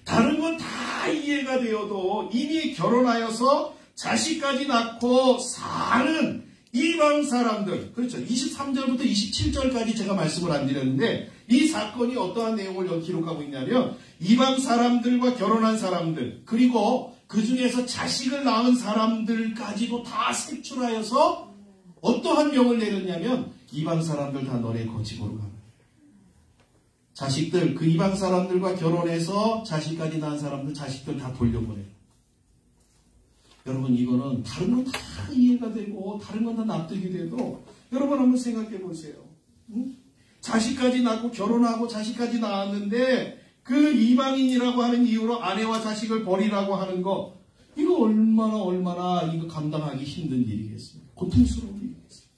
다른 건 다 이해가 되어도 이미 결혼하여서 자식까지 낳고 사는 이방 사람들, 그렇죠. 23절부터 27절까지 제가 말씀을 안 드렸는데 이 사건이 어떠한 내용을 여기 기록하고 있냐면 이방 사람들과 결혼한 사람들, 그리고 그 중에서 자식을 낳은 사람들까지도 다 색출하여서 어떠한 명을 내렸냐면 이방 사람들 다 너네 거지고로 가라. 자식들, 그 이방 사람들과 결혼해서 자식까지 낳은 사람들 자식들 다 돌려보내라. 여러분, 이거는 다른 건 다 이해가 되고 다른 건 다 납득이 돼도 여러분 한번 생각해 보세요. 응? 자식까지 낳고 결혼하고 자식까지 낳았는데 그 이방인이라고 하는 이유로 아내와 자식을 버리라고 하는 거, 이거 얼마나 이거 감당하기 힘든 일이겠습니까? 고통스러운 일이겠습니다.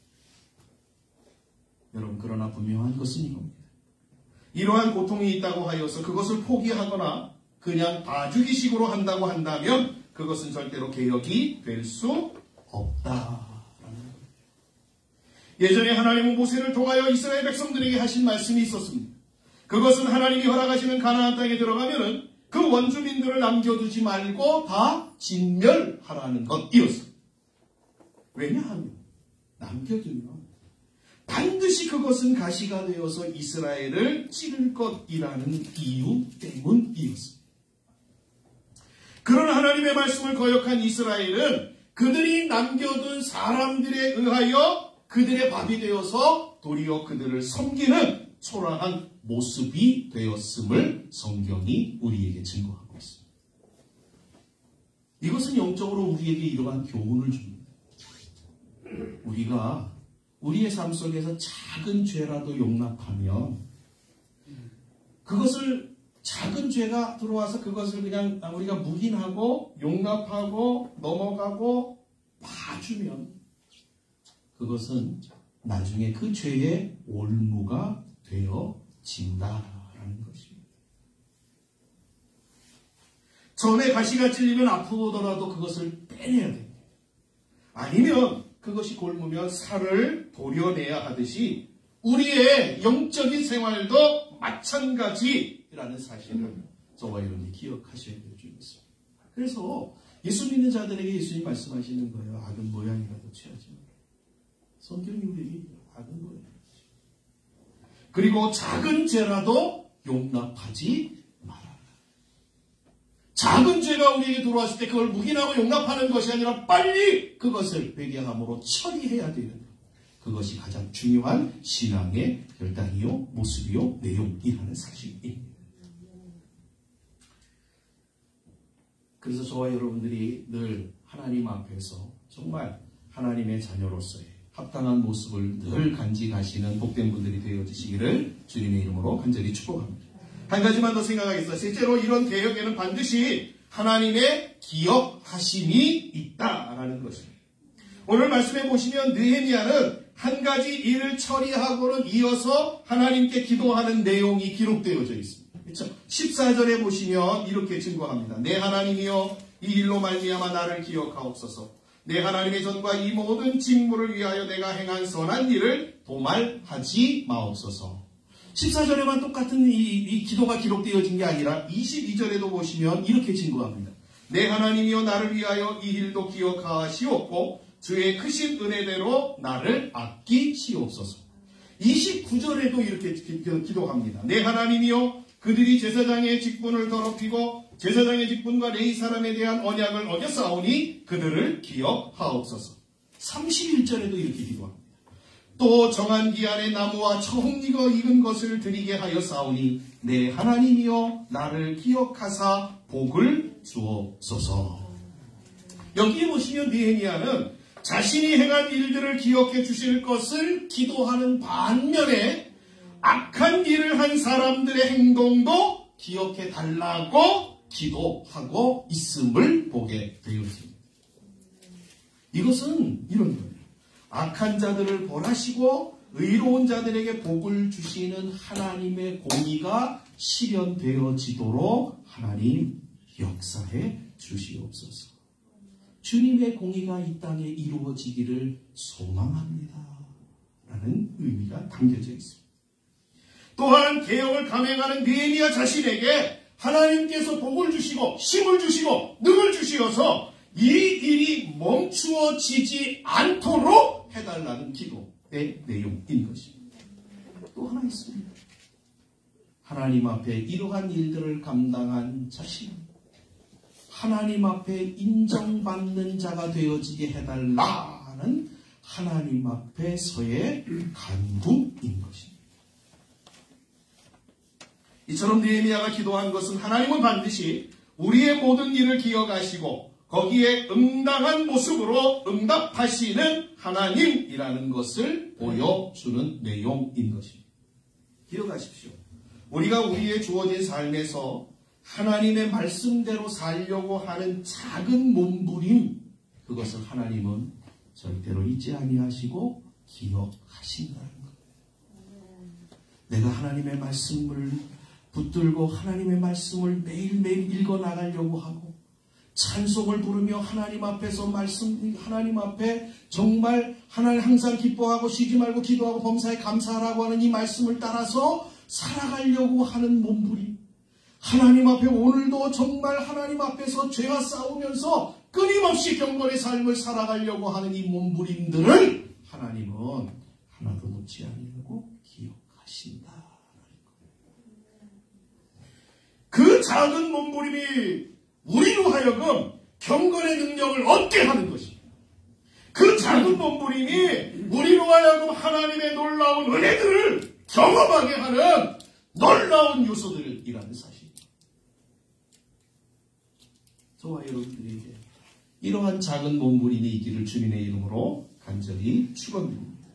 여러분, 그러나 분명한 것은 이겁니다. 이러한 고통이 있다고 하여서 그것을 포기하거나 그냥 봐주기식으로 한다고 한다면 그것은 절대로 개혁이 될 수 없다라는 거예요. 예전에 하나님은 모세를 통하여 이스라엘 백성들에게 하신 말씀이 있었습니다. 그것은 하나님이 허락하시는 가나안 땅에 들어가면은 그 원주민들을 남겨두지 말고 다 진멸하라는 것이었습니다. 왜냐하면 남겨두면 반드시 그것은 가시가 되어서 이스라엘을 찌를 것이라는 이유 때문이었습니다. 그런 하나님의 말씀을 거역한 이스라엘은 그들이 남겨둔 사람들에 의하여 그들의 밥이 되어서 도리어 그들을 섬기는 초라한 모습이 되었음을 성경이 우리에게 증거하고 있습니다. 이것은 영적으로 우리에게 이러한 교훈을 줍니다. 우리가 우리의 삶 속에서 작은 죄라도 용납하면 그것을 작은 죄가 들어와서 그것을 그냥 우리가 묵인하고 용납하고 넘어가고 봐주면 그것은 나중에 그 죄의 올무가 되어진다라는 것입니다. 전에 가시가 찔리면 아프더라도 그것을 빼내야 됩니다. 아니면 그것이 골무면 살을 도려내야 하듯이 우리의 영적인 생활도 마찬가지라는 내용이라는 사실을 저와 여러분이 기억하셔야 될 줄 믿습니다. 그래서 예수 믿는 자들에게 예수님 말씀하시는 거예요. 악은 모양이라도 취하지 마라. 성경이 우리에게 악은 모양이라도. 그리고 작은 죄라도 용납하지 말아라. 작은 죄가 우리에게 들어왔을 때 그걸 묵인하고 용납하는 것이 아니라 빨리 그것을 회개함으로 처리해야 되는 것. 그것이 가장 중요한 신앙의 결단이요, 모습이요, 내용이라는 사실입니다. 그래서 저와 여러분들이 늘 하나님 앞에서 정말 하나님의 자녀로서의 합당한 모습을 늘 간직하시는 복된 분들이 되어주시기를 주님의 이름으로 간절히 축복합니다. 한 가지만 더 생각하겠습니다. 실제로 이런 개혁에는 반드시 하나님의 기억하심이 있다라는 것입니다. 오늘 말씀해 보시면 느헤미야는 한 가지 일을 처리하고는 이어서 하나님께 기도하는 내용이 기록되어져 있습니다. 그렇죠? 14절에 보시면 이렇게 증거합니다. 내 하나님이여 이 일로 말미암아 나를 기억하옵소서. 내 하나님의 전과 이 모든 직무를 위하여 내가 행한 선한 일을 도말하지 마옵소서. 14절에만 똑같은 이 기도가 기록되어진 게 아니라 22절에도 보시면 이렇게 증거합니다. 내 하나님이여 나를 위하여 이 일도 기억하시옵고 주의 크신 은혜대로 나를 아끼시옵소서. 29절에도 이렇게 기도합니다. 내 하나님이여 그들이 제사장의 직분을 더럽히고 제사장의 직분과 레위 사람에 대한 언약을 어겼사오니 그들을 기억하옵소서. 31절에도 이렇게 기도합니다. 또 정한 기한에 나무와 처홍리가 익은 것을 드리게 하여 사오니 내 하나님이여 나를 기억하사 복을 주옵소서. 여기에 보시면 느헤미야는 자신이 행한 일들을 기억해 주실 것을 기도하는 반면에 악한 일을 한 사람들의 행동도 기억해 달라고 기도하고 있음을 보게 되었습니다. 이것은 이런 거예요. 악한 자들을 벌하시고 의로운 자들에게 복을 주시는 하나님의 공의가 실현되어지도록 하나님 역사해 주시옵소서. 주님의 공의가 이 땅에 이루어지기를 소망합니다. 라는 의미가 담겨져 있습니다. 또한 개혁을 감행하는 느헤미야 자신에게 하나님께서 복을 주시고 힘을 주시고 능을 주시어서 이 일이 멈추어지지 않도록 해달라는 기도의 내용인 것입니다. 또 하나 있습니다. 하나님 앞에 이러한 일들을 감당한 자신, 하나님 앞에 인정받는 자가 되어지게 해달라는 하나님 앞에서의 간구인 것입니다. 이처럼 느헤미야가 기도한 것은 하나님은 반드시 우리의 모든 일을 기억하시고 거기에 응당한 모습으로 응답하시는 하나님이라는 것을 보여주는 내용인 것입니다. 기억하십시오. 우리가 우리의 주어진 삶에서 하나님의 말씀대로 살려고 하는 작은 몸부림, 그것을 하나님은 절대로 잊지 아니하시고 기억하신다는 거예요. 내가 하나님의 말씀을 붙들고 하나님의 말씀을 매일매일 읽어나가려고 하고 찬송을 부르며 하나님 앞에서 하나님 앞에 정말 하나님 항상 기뻐하고 쉬지 말고 기도하고 범사에 감사하라고 하는 이 말씀을 따라서 살아가려고 하는 몸부림, 하나님 앞에 오늘도 정말 하나님 앞에서 죄와 싸우면서 끊임없이 경건의 삶을 살아가려고 하는 이 몸부림들을 하나님은 하나도 놓지 아니하고 기억하신다. 그 작은 몸부림이 우리로 하여금 경건의 능력을 얻게 하는 것입니다. 그 작은 몸부림이 우리로 하여금 하나님의 놀라운 은혜들을 경험하게 하는 놀라운 요소들이라는 사실입니다. 저와 여러분들에게 이러한 작은 몸부림이 있기를 주님의 이름으로 간절히 축원드립니다.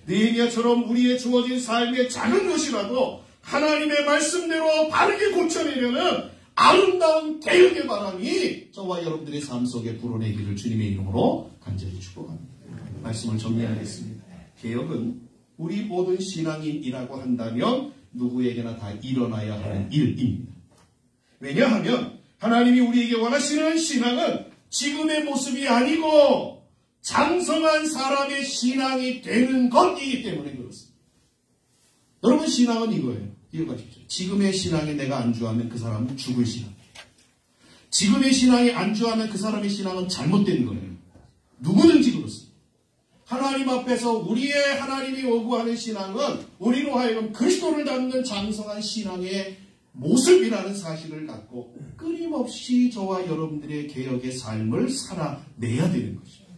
느헤미야처럼 우리의 주어진 삶의 작은 것이라도 하나님의 말씀대로 바르게 고쳐내려는 아름다운 개혁의 바람이 저와 여러분들의 삶 속에 불어내기를 주님의 이름으로 간절히 축복합니다. 말씀을 정리하겠습니다. 개혁은 우리 모든 신앙인이라고 한다면 누구에게나 다 일어나야 하는 일입니다. 왜냐하면 하나님이 우리에게 원하시는 신앙은 지금의 모습이 아니고 장성한 사람의 신앙이 되는 것이기 때문에 그렇습니다. 여러분, 신앙은 이거예요. 기억하십시오. 지금의 신앙에 내가 안주하면 그 사람은 죽을 신앙이에요. 지금의 신앙에 안주하면 그 사람의 신앙은 잘못된 거예요. 누구든지 그렇습니다. 하나님 앞에서 우리의 하나님이 요구하는 신앙은 우리로 하여금 그리스도를 닮는 장성한 신앙의 모습이라는 사실을 갖고 끊임없이 저와 여러분들의 개혁의 삶을 살아내야 되는 것입니다.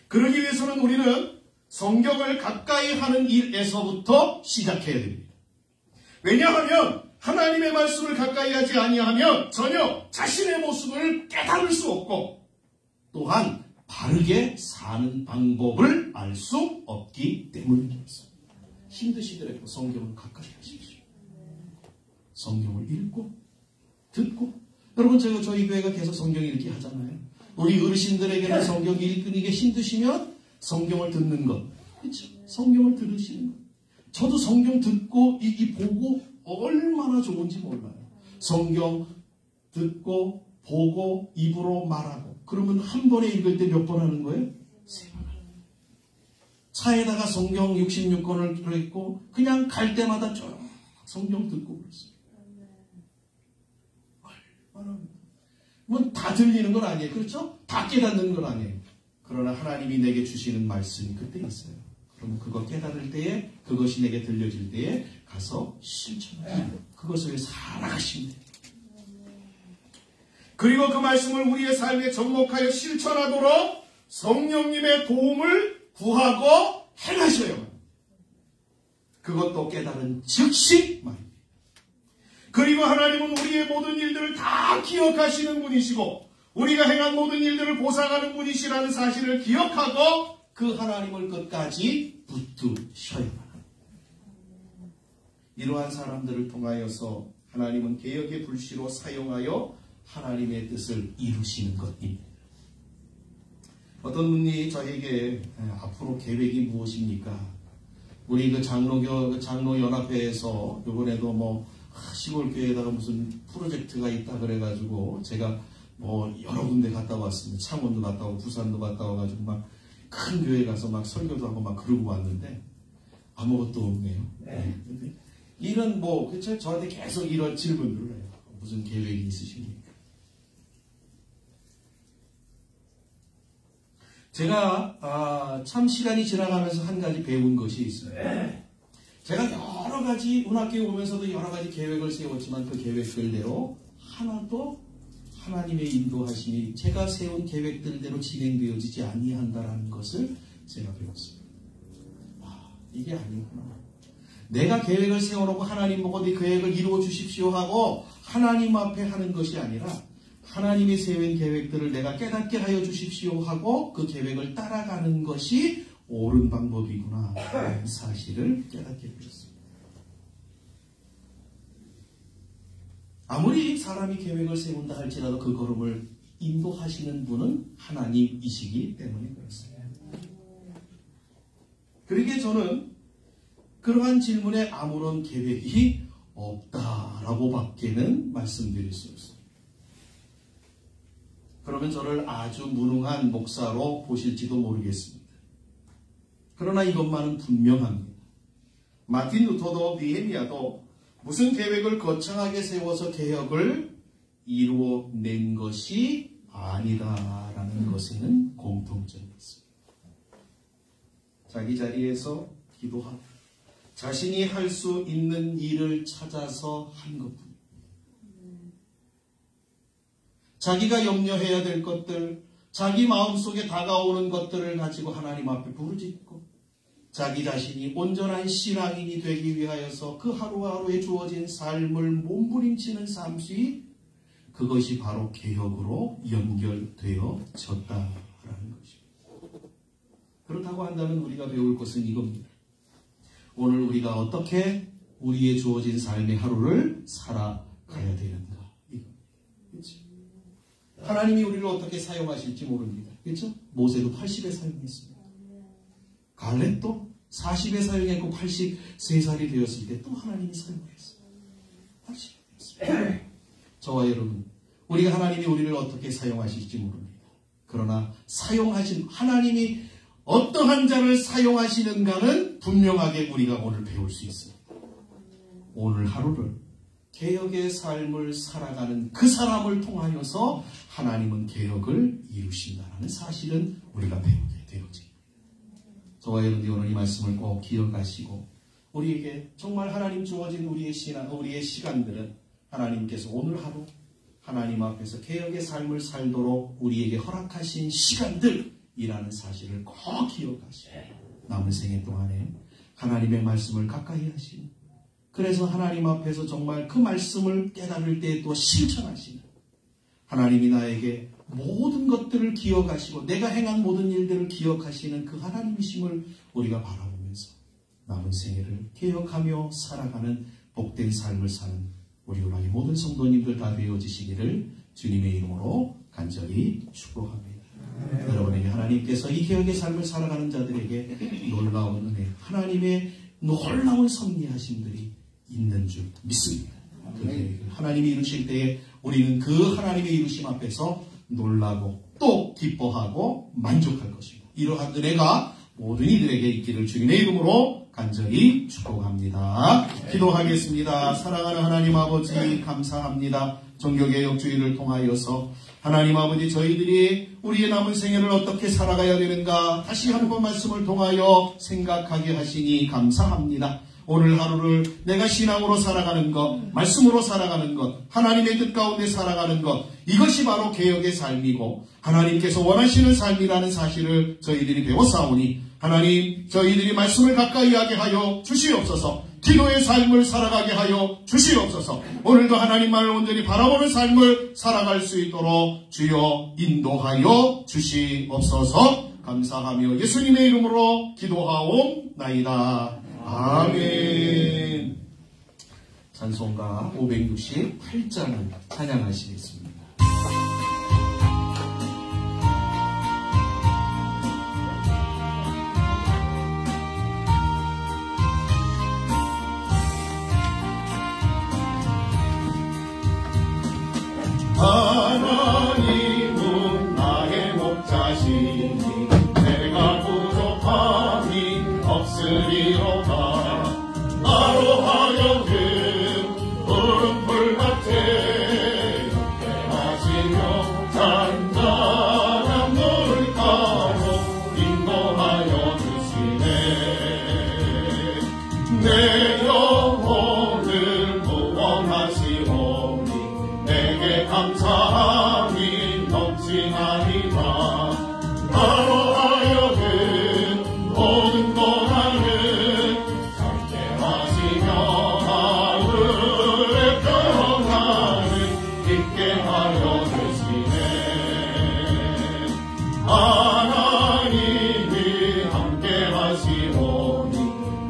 그러기 위해서는 우리는 성경을 가까이 하는 일에서부터 시작해야 됩니다. 왜냐하면 하나님의 말씀을 가까이 하지 아니하면 전혀 자신의 모습을 깨달을 수 없고 또한 바르게 사는 방법을 알 수 없기 때문입니다. 힘드시더라도 성경을 가까이 하십시오. 성경을 읽고 듣고 여러분 제가 저희 교회가 계속 성경 읽기 하잖아요. 우리 어르신들에게는 성경 읽는 게 힘드시면 성경을 듣는 것, 그렇죠? 성경을 들으시는 것. 저도 성경 듣고 보고 얼마나 좋은지 몰라요. 성경 듣고 보고 입으로 말하고 그러면 한 번에 읽을 때 몇 번 하는 거예요? 3번. 차에다가 성경 66권을 들어있고 그냥 갈 때마다 쭉 성경 듣고 그랬어요. 얼마나 뭐 다 들리는 건 아니에요. 그렇죠? 다 깨닫는 건 아니에요. 그러나 하나님이 내게 주시는 말씀이 그때 있어요. 그럼 그거 깨달을 때에 그것이 내게 들려질 때에 가서 실천하시고 그것을 살아가시면 돼요. 그리고 그 말씀을 우리의 삶에 접목하여 실천하도록 성령님의 도움을 구하고 행하셔야 합니다. 그것도 깨달은 즉시 말입니다. 그리고 하나님은 우리의 모든 일들을 다 기억하시는 분이시고 우리가 행한 모든 일들을 보상하는 분이시라는 사실을 기억하고 그 하나님을 끝까지 붙드셔야 합니다. 이러한 사람들을 통하여서 하나님은 개혁의 불씨로 사용하여 하나님의 뜻을 이루시는 것입니다. 어떤 분이 저에게 앞으로 계획이 무엇입니까? 우리 그 장로연합회에서 이번에도 뭐 시골교회에다가 무슨 프로젝트가 있다 그래가지고 제가 뭐 여러 군데 갔다 왔습니다. 창원도 갔다 오고 부산도 갔다 와가지고 막 큰 교회 가서 막 설교도 하고 막 그러고 왔는데 아무것도 없네요. 네. 이런 뭐 그쵸? 저한테 계속 이런 질문들을 해요. 무슨 계획이 있으십니까? 제가 참 시간이 지나가면서 한 가지 배운 것이 있습니다. 제가 여러 가지 운학교에 오면서도 여러 가지 계획을 세웠지만 그 계획들대로 하나도 하나님의 인도하심이 제가 세운 계획들대로 진행되어지지 아니한다라는 것을 제가 배웠습니다. 이게 아니구나. 내가 계획을 세워놓고 하나님 보고 네 계획을 이루어 주십시오 하고 하나님 앞에 하는 것이 아니라 하나님이 세운 계획들을 내가 깨닫게 하여 주십시오 하고 그 계획을 따라가는 것이 옳은 방법이구나 라는 사실을 깨닫게 되었습니다. 아무리 사람이 계획을 세운다 할지라도 그 걸음을 인도하시는 분은 하나님이시기 때문에 그렇습니다. 그러기에 저는 그러한 질문에 아무런 계획이 없다라고 밖에는 말씀드릴 수 없습니다. 그러면 저를 아주 무능한 목사로 보실지도 모르겠습니다. 그러나 이것만은 분명합니다. 마틴 루터도 니헤미야도 무슨 계획을 거창하게 세워서 개혁을 이루어낸 것이 아니다라는 것에는 공통점이 있습니다. 자기 자리에서 기도하고 자신이 할 수 있는 일을 찾아서 한 것뿐입니다. 자기가 염려해야 될 것들, 자기 마음속에 다가오는 것들을 가지고 하나님 앞에 부르짖고 자기 자신이 온전한 신앙인이 되기 위하여서 그 하루하루에 주어진 삶을 몸부림치는 삶이 그것이 바로 개혁으로 연결되어졌다라는 것입니다. 그렇다고 한다면 우리가 배울 것은 이겁니다. 오늘 우리가 어떻게 우리의 주어진 삶의 하루를 살아가야 되는가. 그렇죠? 하나님이 우리를 어떻게 사용하실지 모릅니다. 그렇죠? 모세도 80에 사용했습니다. 갈렙도 40에 사용했고 83살이 되었을 때 또 하나님이 사용했어요. 80에 되었습니다. 저와 여러분, 우리가 하나님이 우리를 어떻게 사용하실지 모릅니다. 그러나 사용하신 하나님이 어떠한 자를 사용하시는가는 분명하게 우리가 오늘 배울 수 있습니다. 오늘 하루를 개혁의 삶을 살아가는 그 사람을 통하여서 하나님은 개혁을 이루신다는 사실은 우리가 배우게 되어집니다. 저와 여러분들이 오늘 이 말씀을 꼭 기억하시고 우리에게 정말 하나님 주어진 우리의 시간들은 하나님께서 오늘 하루 하나님 앞에서 개혁의 삶을 살도록 우리에게 허락하신 시간들이라는 사실을 꼭 기억하시고 남은 생애 동안에 하나님의 말씀을 가까이 하시고 그래서 하나님 앞에서 정말 그 말씀을 깨달을 때 또 실천하시는 하나님이 나에게 모든 것들을 기억하시고 내가 행한 모든 일들을 기억하시는 그 하나님이심을 우리가 바라보면서 남은 생애를 개혁하며 살아가는 복된 삶을 사는 우리 우리 모든 성도님들 다 되어지시기를 주님의 이름으로 간절히 축복합니다. 여러분에게 하나님께서 이 개혁의 삶을 살아가는 자들에게 놀라운 은혜, 하나님의 놀라운 섭리하심들이 있는 줄 믿습니다. 그 계획을 하나님이 이루실 때에 우리는 그 하나님의 이루심 앞에서 놀라고 또 기뻐하고 만족할 것입니다. 이러한 은혜가 모든 이들에게 있기를 주님의 이름으로 간절히 축복합니다. 기도하겠습니다. 사랑하는 하나님 아버지 감사합니다. 종교개혁주의를 통하여서 하나님 아버지 저희들이 우리의 남은 생애를 어떻게 살아가야 되는가 다시 한번 말씀을 통하여 생각하게 하시니 감사합니다. 오늘 하루를 내가 신앙으로 살아가는 것, 말씀으로 살아가는 것, 하나님의 뜻 가운데 살아가는 것, 이것이 바로 개혁의 삶이고 하나님께서 원하시는 삶이라는 사실을 저희들이 배웠사오니 하나님 저희들이 말씀을 가까이 하게 하여 주시옵소서. 기도의 삶을 살아가게 하여 주시옵소서. 오늘도 하나님 말을 온전히 바라보는 삶을 살아갈 수 있도록 주여 인도하여 주시옵소서. 감사하며 예수님의 이름으로 기도하옵나이다. 아멘. 찬송가 568장을 찬양하시겠습니다. 하나님은 나의 목자시니 내가 부족함이 없으리로다. 나로 하여금 푸른 풀밭에 걷게 하시며 잔잔한 물가로 인도하여 주시네. 내 영혼을 구원하시오니 내게 감사함이 넘치나이다. 나로 하여금 모든 고난을 참게 하시며 하늘의 평안을 있게 하여 주시네. 하나님이 함께 하시오니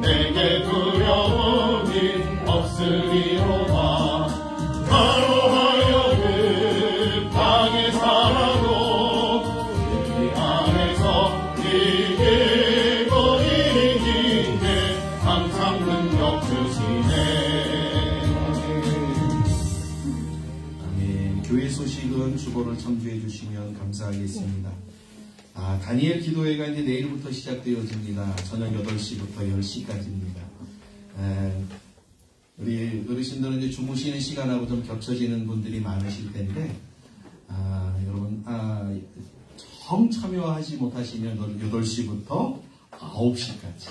내게 두려움이 없으리로다. 나로 하여금 땅에 살아도 이 안에서 이기고 이기게 항상 능력 주시네. 아멘. 교회 소식은 주보를 첨부해 주시면 감사하겠습니다. 다니엘 기도회가 이제 내일부터 시작되어집니다. 저녁 8시부터 10시까지입니다. 우리 어르신들은 이제 주무시는 시간하고 좀 겹쳐지는 분들이 많으실 텐데, 여러분, 정 참여하지 못하시면 8시부터 9시까지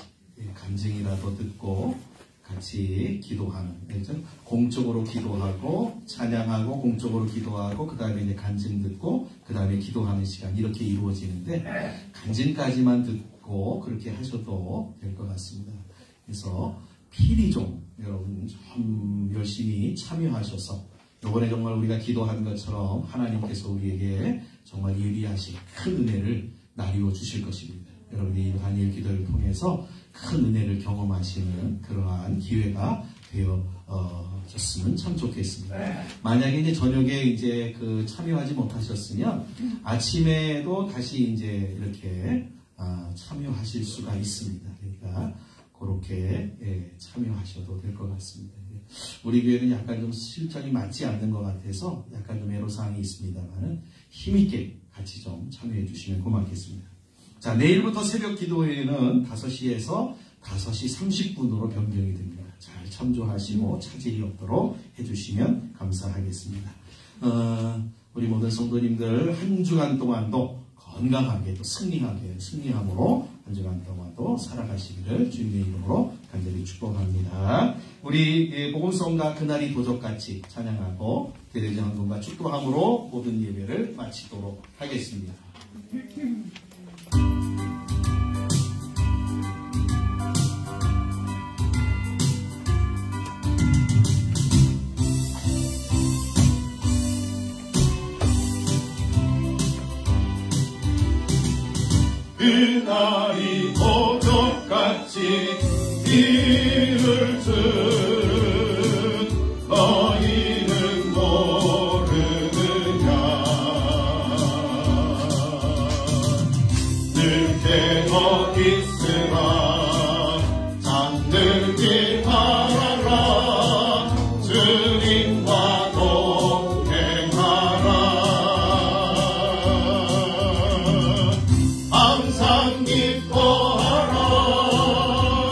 간증이라도 듣고 같이 기도하는, 공적으로 기도하고, 찬양하고, 공적으로 기도하고, 그 다음에 이제 간증 듣고, 그 다음에 기도하는 시간, 이렇게 이루어지는데, 간증까지만 듣고 그렇게 하셔도 될 것 같습니다. 그래서 필히 좀 여러분 좀 열심히 참여하셔서 이번에 정말 우리가 기도한 것처럼 하나님께서 우리에게 정말 예비하신 큰 은혜를 나누어 주실 것입니다. 여러분이 이 다니엘 기도를 통해서 큰 은혜를 경험하시는 그러한 기회가 되어졌으면 참 좋겠습니다. 만약에 이제 저녁에 이제 참여하지 못하셨으면 아침에도 다시 이제 이렇게 참여하실 수가 있습니다. 그러니까 그렇게 참여하셔도 될 것 같습니다. 우리 교회는 약간 좀 실정이 맞지 않는 것 같아서 약간 좀 애로사항이 있습니다만은 힘있게 같이 좀 참여해 주시면 고맙겠습니다. 자, 내일부터 새벽 기도회는 5시에서 5시 30분으로 변경이 됩니다. 잘 참조하시고 차질이 없도록 해주시면 감사하겠습니다. 우리 모든 성도님들 한 주간 동안도 건강하게 또 승리함으로 한 주간 동안도 살아가시기를 주님의 이름으로 간절히 축복합니다. 우리 복음성가 그날이 도적같이 찬양하고 대대장군과 축도함으로 모든 예배를 마치도록 하겠습니다. 그날이 도적같이 이를 듯 너희는 모르느냐. 늘 깨어 있으라 잠들지 말아라 주님과 동행하라. 항상 기뻐하라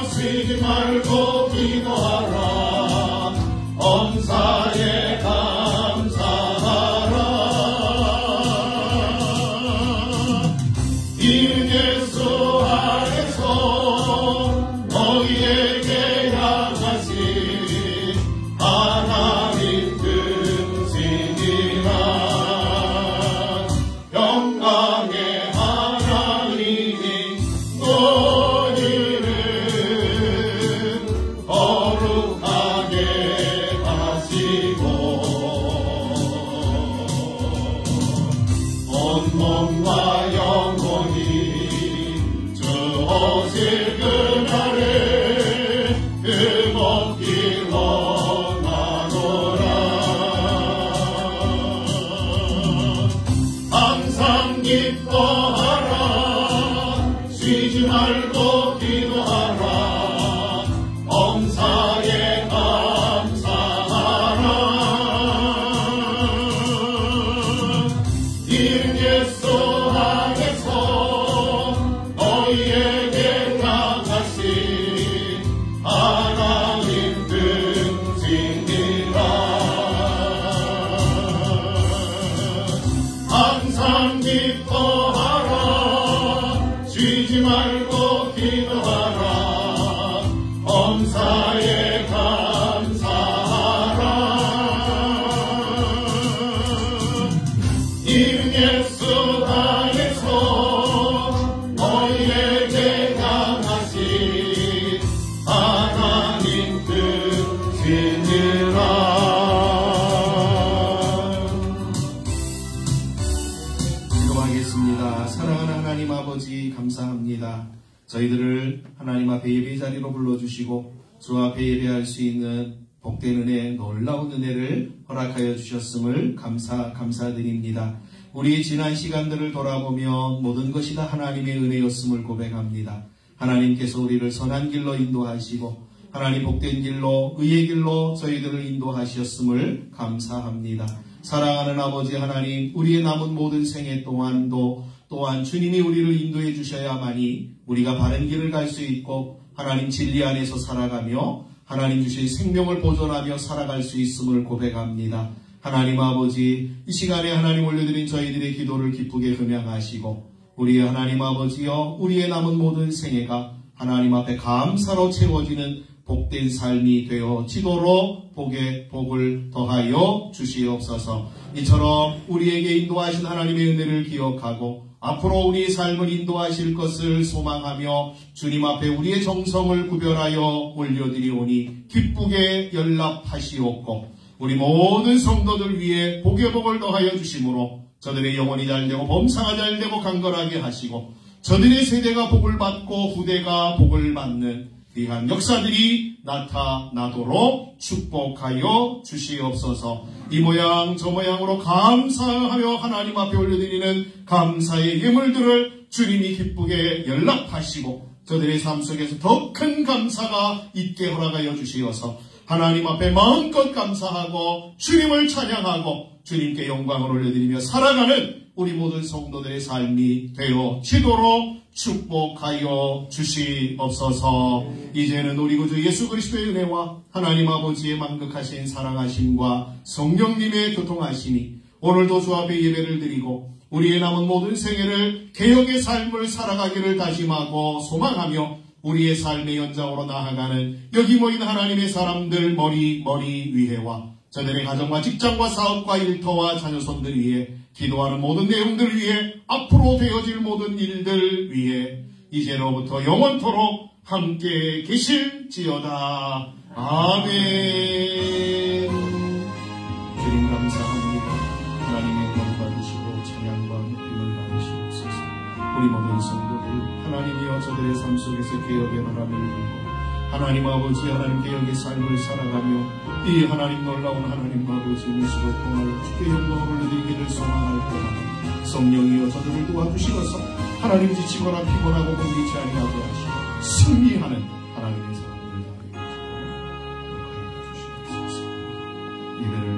쉬지 말고 기도하라 엄사에 감사하라. 이는 예수 안에서 너희에게 향하신 하나님 뜻이니라. 영광의 하나님이 너희를 거룩하게 하시고 온몸과 영혼이 주 오실 그날에 금없길 원하노라. 항상 기뻐하라 쉬지 말고 기도하라 엄사에 감사하라. 이는 예수 안에서 너희에게 향하신 하나님 뜻이니라. 항상 기뻐하라 쉬지 말고 기도하라 엄사에 감사하라. 이는 예수 안에서 너희에게 향하신 하나님 뜻이니라. 기도하겠습니다. 사랑하는 하나님 아버지 감사합니다. 저희들을 하나님 앞에 예배 자리로 불러주시고 주 앞에 예배할 수 있는 복된 은혜, 놀라운 은혜를 허락하여 주셨음을 감사드립니다. 우리 지난 시간들을 돌아보면 모든 것이 다 하나님의 은혜였음을 고백합니다. 하나님께서 우리를 선한 길로 인도하시고 하나님 복된 길로 의의 길로 저희들을 인도하셨음을 감사합니다. 사랑하는 아버지 하나님, 우리의 남은 모든 생애 동안도 또한 주님이 우리를 인도해 주셔야만이 우리가 바른 길을 갈 수 있고 하나님 진리 안에서 살아가며 하나님 주신 생명을 보존하며 살아갈 수 있음을 고백합니다. 하나님 아버지, 이 시간에 하나님 올려드린 저희들의 기도를 기쁘게 흠양하시고 우리의 하나님 아버지여, 우리의 남은 모든 생애가 하나님 앞에 감사로 채워지는 복된 삶이 되어지도록 복을 더하여 주시옵소서. 이처럼 우리에게 인도하신 하나님의 은혜를 기억하고 앞으로 우리의 삶을 인도하실 것을 소망하며 주님 앞에 우리의 정성을 구별하여 올려드리오니 기쁘게 연락하시옵고 우리 모든 성도들 위해 복의 복을 더하여 주심으로 저들의 영혼이 잘되고 범사가 잘되고 강건하게 하시고 저들의 세대가 복을 받고 후대가 복을 받는 귀한 역사들이 나타나도록 축복하여 주시옵소서. 이 모양 저 모양으로 감사하며 하나님 앞에 올려드리는 감사의 예물들을 주님이 기쁘게 연락하시고 저들의 삶 속에서 더 큰 감사가 있게 허락하여 주시어서 하나님 앞에 마음껏 감사하고 주님을 찬양하고 주님께 영광을 올려드리며 살아가는 우리 모든 성도들의 삶이 되어지도록 축복하여 주시옵소서. 이제는 우리 구주 예수 그리스도의 은혜와 하나님 아버지의 만극하신 사랑하심과 성령님의 교통하심이 오늘도 주 앞에 예배를 드리고 우리의 남은 모든 생애를 개혁의 삶을 살아가기를 다짐하고 소망하며 우리의 삶의 연장으로 나아가는 여기 모인 하나님의 사람들 머리 위에와 저들의 가정과 직장과 사업과 일터와 자녀손들 위에 기도하는 모든 내용들 위에 앞으로 되어질 모든 일들 위에 이제로부터 영원토록 함께 계실지어다. 아멘. 주님 감사합니다. 하나님의 영광 받으시고 찬양과 높임을 받으시옵소서. 우리 모든 성도들 하나님이여 저들의 삶 속에서 개혁의 바람을 불고 하나님 아버지 하나님 개혁의 삶을 살아가며 이 하나님 놀라운 하나님 아버지 무수를 통하여 주께 영광을 올려드리기를 소망할 때마다 성령이여 저들을 도와주시어서 하나님 지치거나 피곤하고 공기치 아니하게 하시고 승리하는 하나님의 사람을 하여 주시옵소서. 예배를